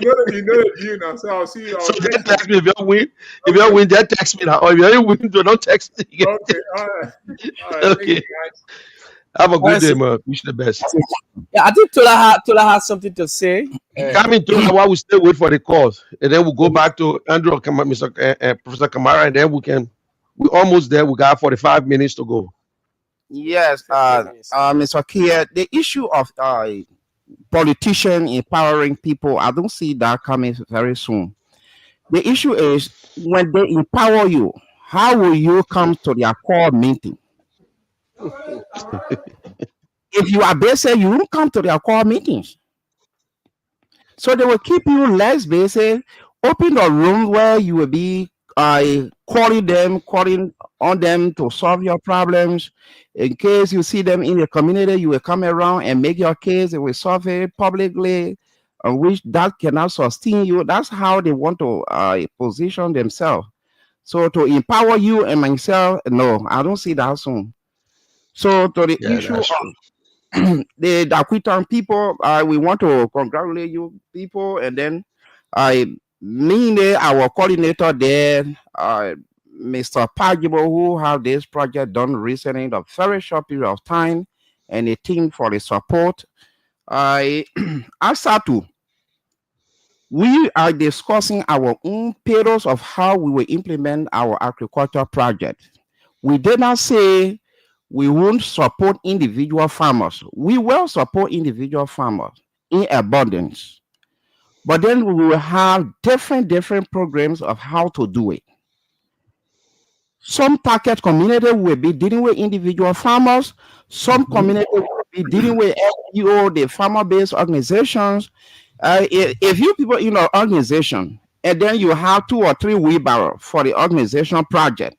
know the deal now. So I'll see you. So just text me if you win. If you win, just text me now. Or if you win, don't text me. Okay. All right. Okay. Thank you, guys. Have a good day, man. Wish you the best. Yeah, I think Tola has something to say. Coming to while we still wait for the calls, and then we'll go back to Andrew, Mr. Professor Kamara, and then we're almost there. We got 45 minutes to go. Yes, Mr. Kear, the issue of politicians empowering people, I don't see that coming very soon. The issue is when they empower you, how will you come to their core meeting? If you are basic, you won't come to their core meetings. So they will keep you less basic, open a room where you will be calling on them to solve your problems. In case you see them in the community, you will come around and make your case. They will solve it publicly, which that cannot sustain you. That's how they want to position themselves. So to empower you and myself, no, I don't see that soon. So to the issue of the Daquitan people, we want to congratulate you people, and then our coordinator there, Mr. Pajibo, who have this project done recently in a very short period of time, and a team for the support. Asatu, we are discussing our own pillars of how we will implement our agriculture project. We did not say we won't support individual farmers. We will support individual farmers in abundance. But then we will have different programs of how to do it. Some target community will be dealing with individual farmers. Some community will be dealing with FPO, the farmer-based organizations. If you people in an organization, and then you have 2 or 3 wheelbarrows for the organization project,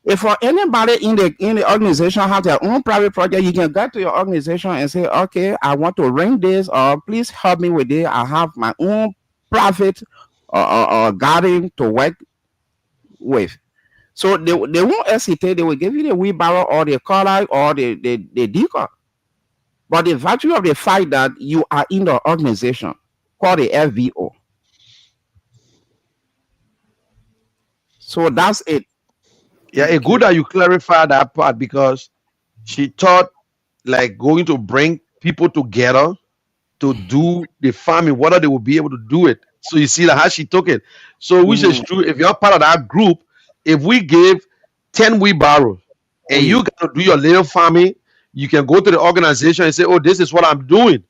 If for anybody in the organization have their own private project, you can go to your organization and say, okay, I want to rent this, or please help me with it. I have my own private garden to work with. So they won't hesitate. They will give you the wheelbarrow or the collar or the digger. But the virtue of the fact that you are in the organization called the FVO. So that's it. Yeah, it's good that you clarify that part because she thought like going to bring people together to do the farming, whether they will be able to do it. So you see that how she took it. So which is Mm, true. If you're part of that group, if we give 10 wheelbarrows and you oui. got to do your little farming, you can go to the organization and say, oh, this is what I'm doing.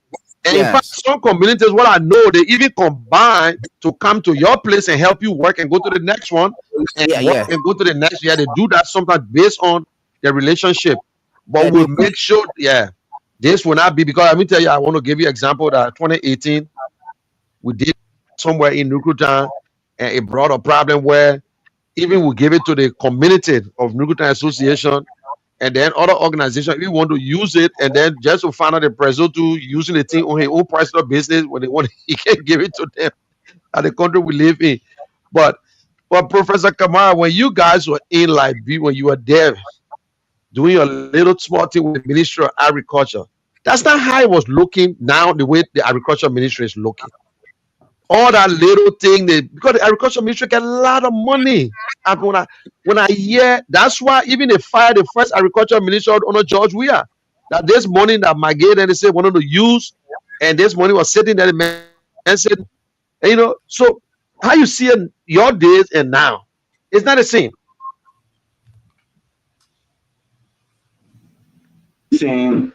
And in fact, Yes. some communities, what I know, they even combine to come to your place and help you work and go to the next one and Yeah, work yeah. and go to the next. Yeah, they do that sometimes based on their relationship. Yeah, But they we'll make sure, yeah, this will not be because let me tell you, I want to give you example that 2018 we did somewhere in Nukutan and it brought a problem where even we gave it to the community of Nukutan Association and then other organizations we want to use it and then just to find out the president to using the thing on his own personal business when they want he can give it to them at the country we live in. But Professor Kamara, when you guys were in Liberia, when you were there doing your little small thing with the Ministry of Agriculture, that's not how it was looking now, the way the Agriculture Ministry is looking. All that little thing, because the Agriculture Ministry get a lot of money. And when I hear, that's why even they fired the first Agriculture Minister under George Weah. That this money that my gate and they said wanted to use, and this money was sitting there, the man said, and, so how you see in your days and now, it's not the same. Same,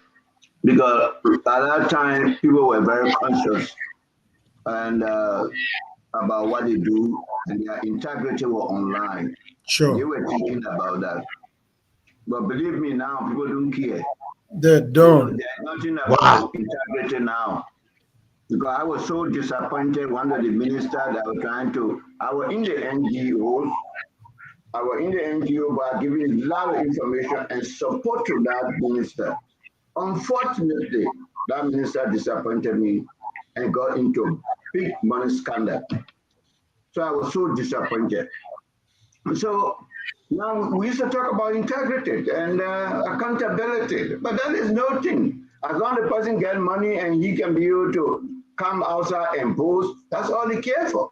because at that time people were very conscious and about what they do, and their integrity were online. They Sure. were thinking about that. But believe me, now people don't care. They don't. There's nothing Wow. about integrity now. Because I was so disappointed. One of the ministers that were trying to, I was in the NGOs, I was in the NGO, but giving a lot of information and support to that minister. Unfortunately, that minister disappointed me and got into big money scandal. So I was so disappointed. So now we used to talk about integrity and accountability, but that is nothing. As long as the person gets money and he can be able to come outside and boast, that's all he cares for.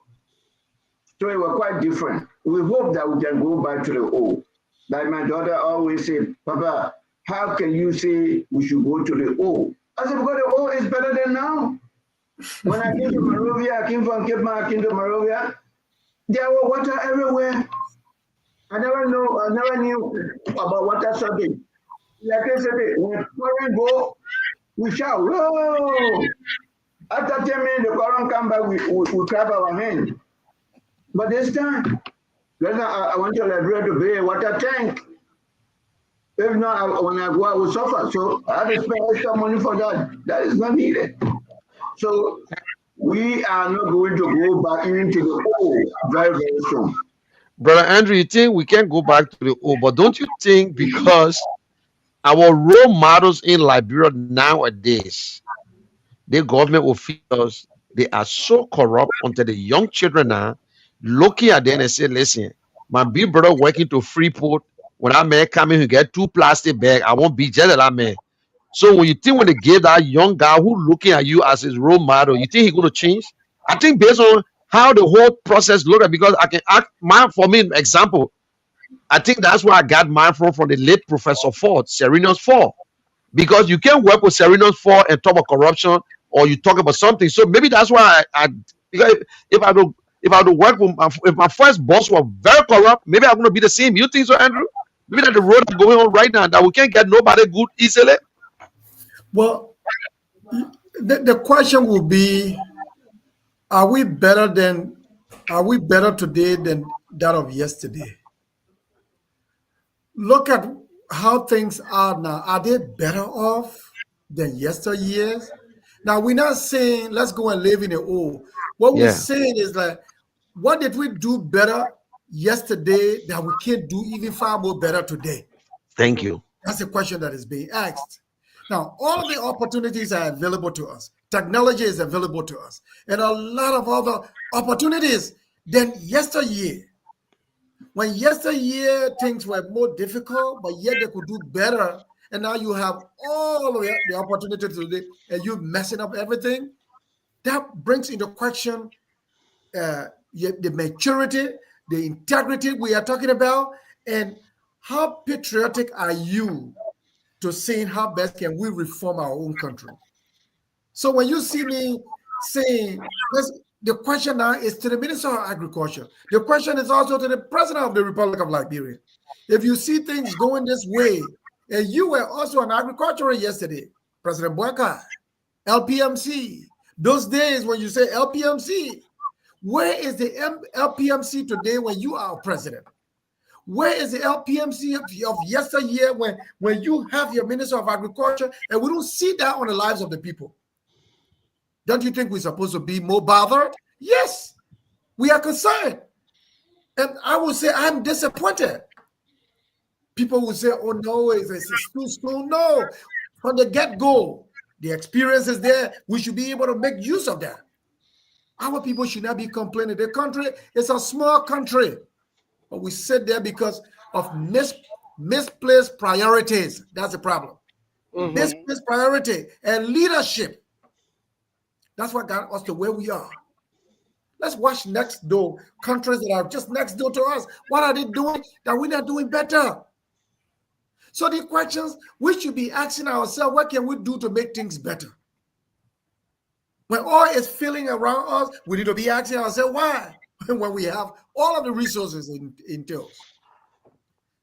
So it was quite different. We hope that we can go back to the old. Like my daughter always say, Papa, how can you say we should go to the old? I said, because the old is better than now. When I came to Monrovia, I came from Cape Town, I came to Monrovia, there was water everywhere. I never knew about water shortage. Electricity, when current go, we shout, whoa! After 10 minutes, the current come back, we clap our hands. But this time, I want your library to be a water tank. If not, when I go, I will suffer. So I have to spend extra money for that. That is not needed. So we are not going to go back into the old very, very soon. Brother Andrew, you think we can go back to the old, but don't you think because our role models in Liberia nowadays, the government will feed us, they are so corrupt until the young children now looking at them and say, listen, my big brother working to Freeport, when that man come in, he get 2 plastic bags, I won't be just like that man. So when you think when they give that young guy who looking at you as his role model, you think he's going to change? I think based on how the whole process look at, because I can act mine for me, example, I think that's where I got mine from the late Professor Ford, Serenus Ford, because you can't work with Serenus Ford and talk about corruption or you talk about something. So maybe that's why I because if I do work with if my first boss was very corrupt, maybe I'm gonna be the same. You think so, Andrew? Maybe that the road that's going on right now that we can't get nobody good easily. Well, the question will be: Are we better than? Are we better today than that of yesterday? Look at how things are now. Are they better off than yesteryears? Now we're not saying let's go and live in the old. What we're Yeah. saying is like, what did we do better yesterday that we can't do even far more better today? Thank you. That's a question that is being asked. Now, all of the opportunities are available to us. Technology is available to us, and a lot of other opportunities than yesteryear. When yesteryear things were more difficult, but yet they could do better, and now you have all of the opportunity today, and you're messing up everything. That brings into question the maturity, the integrity we are talking about, and how patriotic are you to saying how best can we reform our own country. So when you see me saying, the question now is to the Minister of Agriculture. The question is also to the President of the Republic of Liberia. If you see things going this way, and you were also an agriculturalist yesterday, President Boyka, LPMC, those days when you say LPMC, where is the LPMC today when you are president? Where is the LPMC of yesteryear when you have your Minister of Agriculture and we don't see that on the lives of the people? Don't you think we're supposed to be more bothered? Yes, we are concerned. And I will say I'm disappointed. People will say, oh no, it's too soon. No, from the get-go, the experience is there. We should be able to make use of that. Our people should not be complaining. The country is a small country, but we sit there because of misplaced priorities. That's the problem. Misplaced priority and leadership. That's what got us to where we are. Let's watch next door countries that are just next door to us. What are they doing that we're not doing better? So the questions we should be asking ourselves, what can we do to make things better? When all is failing around us, we need to be asking ourselves why, when we have all of the resources in tails.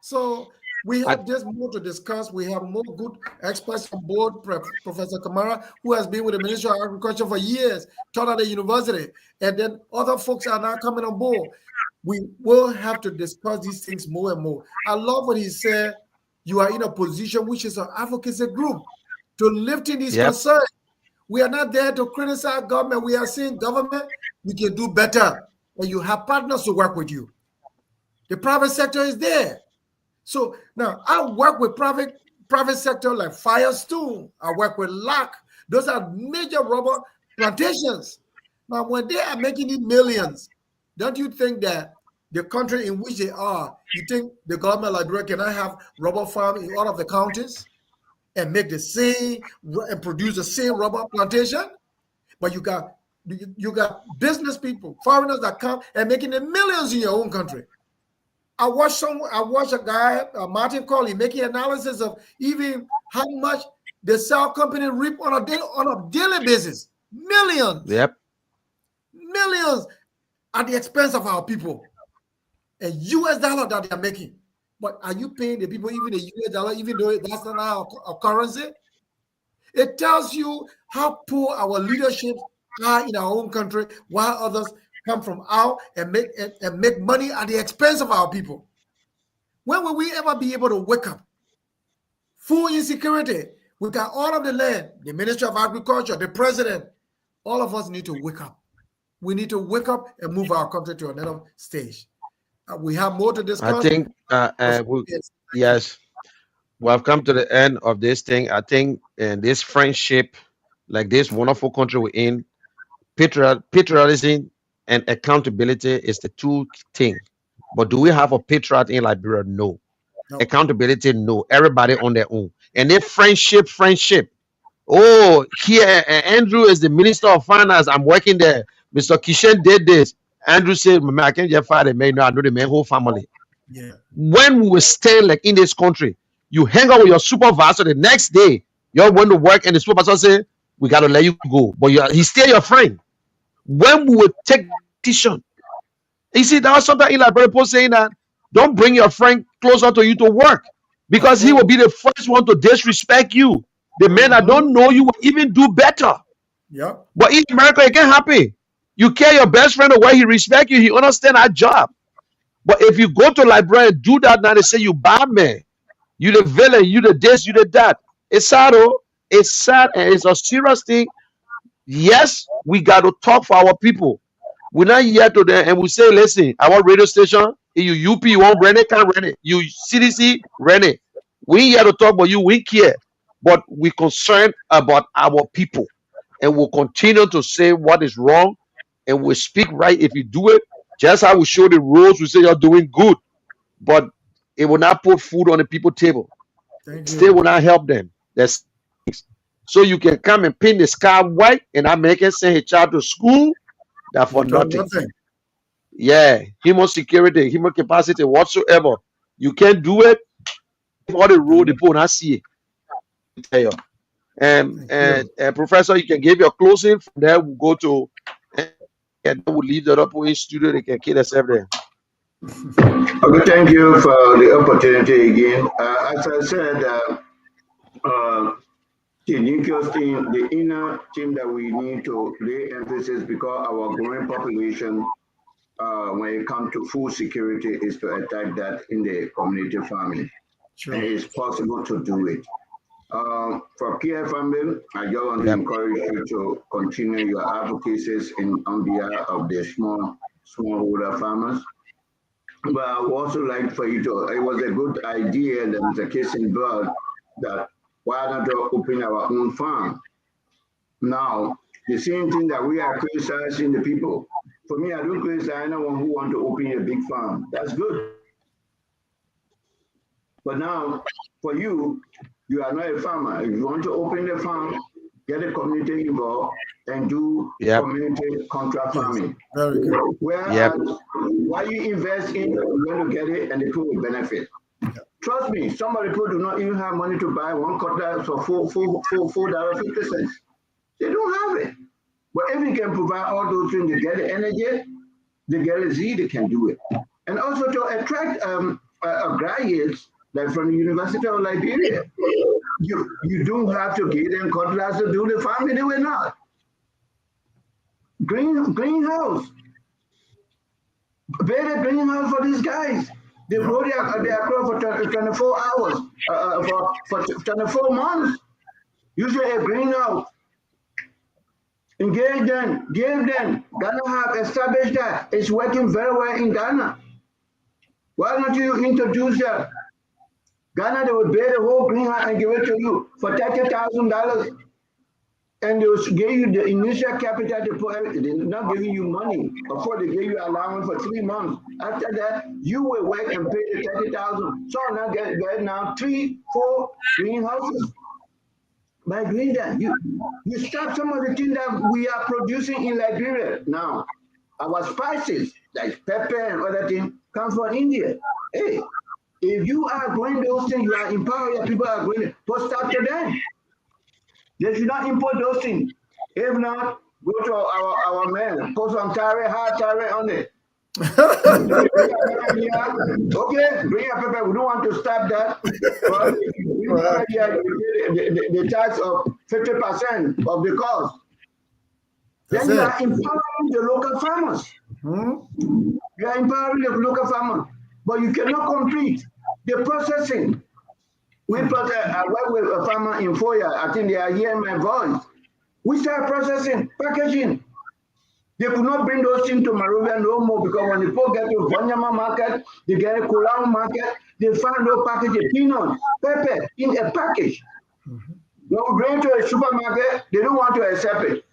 So we have just more to discuss. We have more good experts on board. Professor Kamara, who has been with the Ministry of Agriculture for years, taught at the university, and then other folks are now coming on board. We will have to discuss these things more and more. I love what he said. You are in a position which is an advocacy group to lifting these concerns. We are not there to criticize government. We are saying government, we can do better. And you have partners to work with you. The private sector is there. So now I work with private sector like Firestone. I work with LAC. Those are major rubber plantations. Now, when they are making these millions, don't you think that the country in which they are, you think the government like Liberia cannot have rubber farm in all of the counties and make the same and produce the same rubber plantation? But you got business people, foreigners that come and making the millions in your own country. I watched a guy, Martin Colley, making analysis of even how much the cell company reap on a daily basis. Millions. Millions at the expense of our people. A US dollar that they are making. But are you paying the people even a US dollar, even though that's not our currency? It tells you how poor our leadership are in our own country, while others come from out and make money at the expense of our people. When will we ever be able to wake up? Full insecurity. We got all of the land, the Ministry of Agriculture, the president. All of us need to wake up. We need to wake up and move our country to another stage. We have more to discuss. I think, yes, we've come to the end of this thing. I think in this friendship, like this wonderful country we're in, patriotism and accountability is the two thing. But do we have a patriot in Liberia? No. Accountability, no. Everybody on their own. And then friendship. Oh, here Andrew is the Minister of Finance. I'm working there. Mr. Kishen did this. Andrew said, I can't just fire the man. No, I know the man whole family. Yeah. When we will stay like in this country, you hang out with your supervisor the next day, you're going to work and the supervisor say, we got to let you go. But he's still your friend. When we will take decision. You see, there was something in Liberia post saying that don't bring your friend closer to you to work because he will be the first one to disrespect you. The men that don't know you will even do better. Yeah. But in America, it can't happen. You care your best friend the way he respect you, he understand our job. But if you go to Liberia and do that now, they say you bad man, you the villain, you the this, you the that. It's sad, oh. It's sad and it's a serious thing. Yes, we got to talk for our people. We're not here to them and we say, listen, our radio station, If you UP, you won't rent it, can't rent it. You CDC, rent it. We ain't here to talk about you, we care. But we concerned about our people. And we'll continue to say what is wrong. And we'll speak right if you do it. Just how we show the rules, we say you're doing good. But it will not put food on the people's table. Thank Still will you. not help them. That's so you can come and paint the sky white and American send a child to school that for You do nothing. nothing. Yeah, human security, human capacity, whatsoever. You can't do it. All the road the people not see it. I tell you. Thank you. And Professor, you can give your closing. From there, we'll go to and then we'll leave that up in studio. They can kill themselves there. Okay, thank you for the opportunity again. As I said, the nucleus team, the inner team that we need to lay emphasis because our growing population, when it comes to food security, is to attack that in the community farming. Sure. And it's possible to do it. For Kear family, I just want to Yep. encourage you to continue your advocacies on behalf of the smallholder farmers. But I would also like for you to, it was a good idea that Mr. Kissinger brought that why not open our own farm? Now, the same thing that we are criticizing the people. For me, I don't criticize anyone who want to open a big farm. That's good. But now, for you, you are not a farmer. If you want to open a farm, get the community involved and do Yep. community contract Yes. farming. Very good. Whereas Yep. what you invest in, you're going to get it and the people will benefit. Trust me, some of the people do not even have money to buy one cutlass for $4.50. They don't have it. But if you can provide all those things, they get the energy, they get the Z, they can do it. And also to attract graduates like from the University of Liberia. You don't have to give them cutlass to do the farming, they will not. Greenhouse. Build a greenhouse for these guys. They grow their crop for 24 hours, for 24 months. Usually a greenhouse. Engage them, give them. Ghana have established that. It's working very well in Ghana. Why don't you introduce that? Ghana, they will build a whole greenhouse and give it to you for $30,000. And they will give you the initial capital to put everything. They're not giving you money. Of course, they give you allowance for 3 months. After that, you will work and pay the 30,000. So now get now 3, 4 greenhouses. By doing that, you stop some of the things that we are producing in Liberia now. Our spices, like pepper and other things, come from India. Hey, if you are growing those things, you are empowering your people are growing it. Post up to them. They should not import those things. If not, go to our men, put some hard tariff on it. Okay, bring your pepper. We don't want to stop that. But the tax of 50% of the cost. That's Then you it. are empowering the local farmers. You are empowering the local farmers, but you cannot complete the processing. I work with a farmer in Foya. I think they are hearing my voice. We start processing, packaging. They could not bring those things to Monrovia no more because when the people get to Bonyama market, they get a Kulau market, they find no package of peanuts, pepper in a package. When we bring it to a supermarket, they don't want to accept it.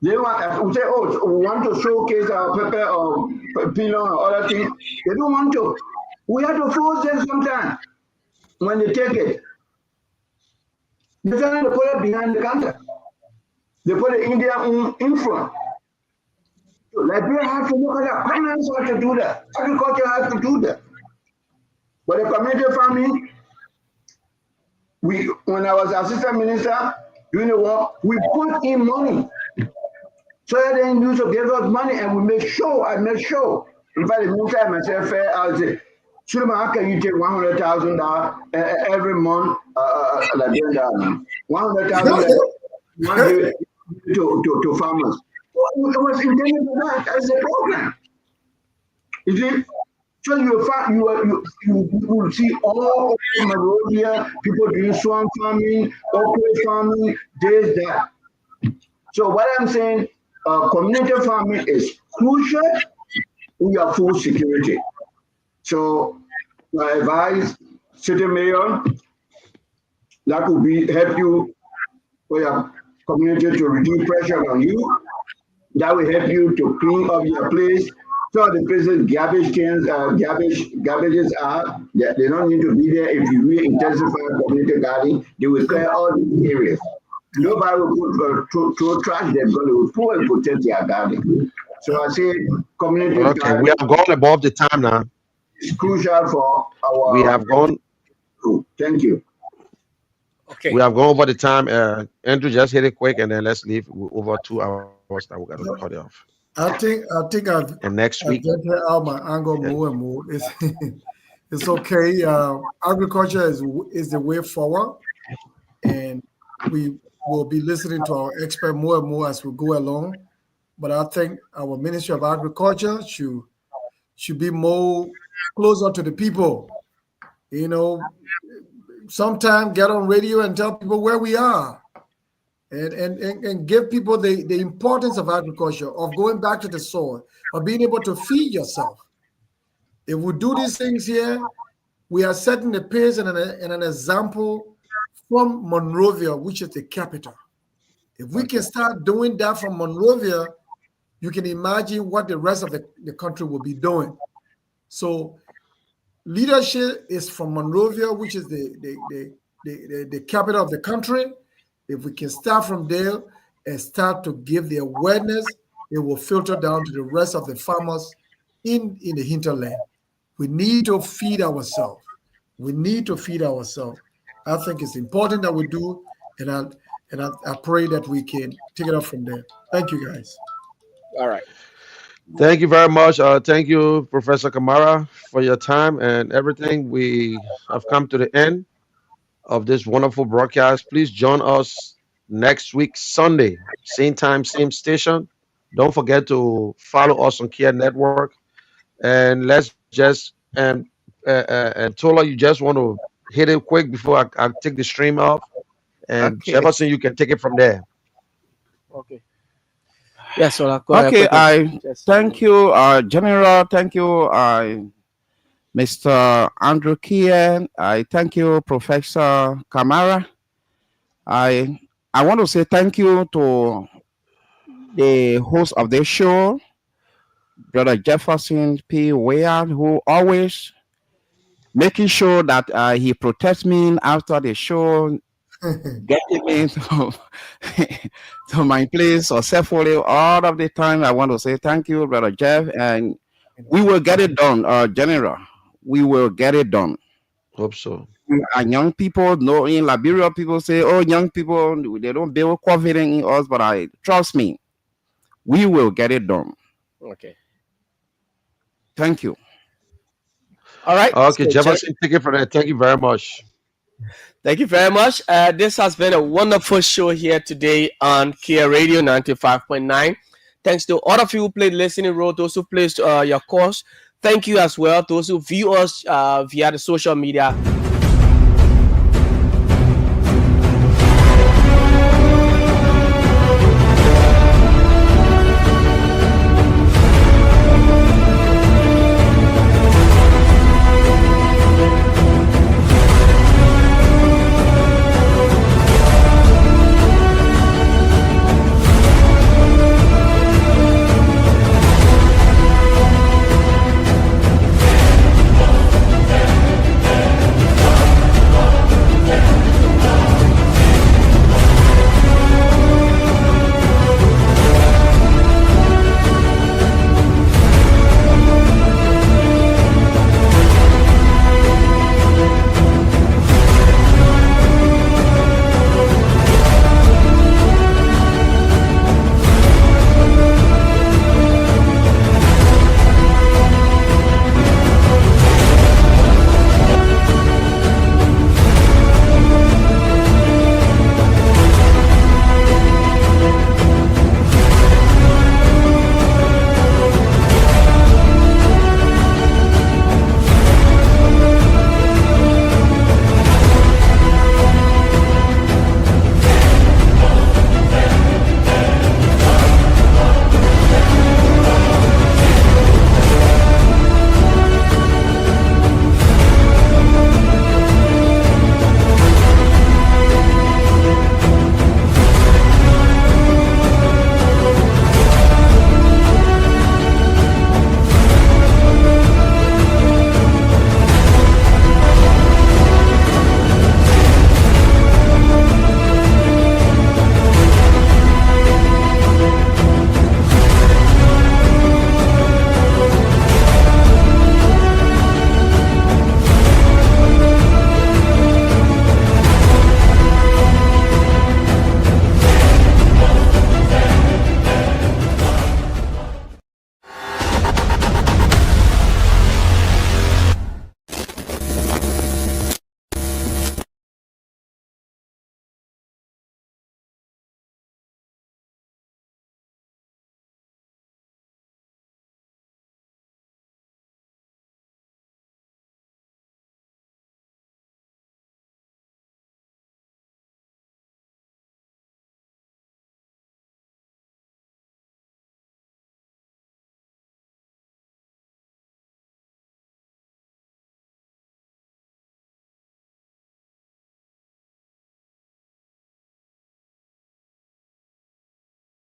They want we say, oh, we want to showcase our pepper or peanut or other things. They don't want to. We have to force them sometimes when they take it. They try to put it behind the counter. They put the Indian in front. So Liberia has to look at that. Finance has to do that. Agriculture has to do that. But the community farming, when I was assistant minister doing the work, we put in money. So they used to give us money and we make sure, I make sure. In fact, the minister myself, I say, Shulman, how can you take $100,000 every month? Like $100,000 to farmers. Well, it was intended for that as a program. You see, so you will see all over Monrovia people doing swamp farming, okra farming, this, that. So what I'm saying, community farming is crucial, in your food security. So my advice, city mayor, that could be help you for your community to reduce pressure on you. That will help you to clean up your place. So the places garbage cans, garbages are, they don't need to be there. If you really intensify community gardening, they will clear all the areas. Nobody will throw trash there because they will pull and protect their garden. So I say community Okay, we gardening have gone above the time now. is crucial for We our have gone. group. Thank you. Okay. We have gone over the time. Andrew, just hit it quick, and then let's leave over 2 hours that we got to cut it off. I think And next week, I've vented out my angle yeah, more and more. It's okay. Agriculture is the way forward, and we will be listening to our expert more and more as we go along. But I think our Ministry of Agriculture should be more closer to the people. You know, sometimes get on radio and tell people where we are, and give people the importance of agriculture, of going back to the soil, of being able to feed yourself. If we do these things here, we are setting the pace and an example from Monrovia, which is the capital. If we can start doing that from Monrovia, you can imagine what the rest of the country will be doing. So leadership is from Monrovia, which is the capital of the country. If we can start from there and start to give the awareness, it will filter down to the rest of the farmers in the hinterland. We need to feed ourselves. We need to feed ourselves. I think it's important that we do, and I pray that we can take it up from there. Thank you, guys. All right. thank you very much. Thank you, Professor Kamara, for your time and everything. We have come to the end of this wonderful broadcast. Please join us next week, Sunday, same time, same station. Don't forget to follow us on Kia Network. And let's just and Tola, you just want to hit it quick before I take the stream off. And Okay. Jefferson, you can take it from there. Okay. Yes, so go ahead Okay, quickly. I Just thank you, General. Thank you, Mr. Andrew Kear. I thank you, Professor Kamara. I I want to say thank you to the host of this show, Brother Jefferson P. Wayard, who always making sure that he protects me after the show, getting me to, to my place successfully all of the time. I want to say thank you, Brother Jeff, and we will get it done, General. We will get it done. Hope so. And young people know in Liberia, people say, "Oh, young people, they don't build confidence in us." But I trust me, we will get it done. okay. Thank you. All right. Okay, So, Jefferson, take it from there. Thank you very much. thank you very much. This has been a wonderful show here today on Kia Radio 95.9. Thanks to all of you who played listening role, those who placed your calls. Thank you as well. Those who view us via the social media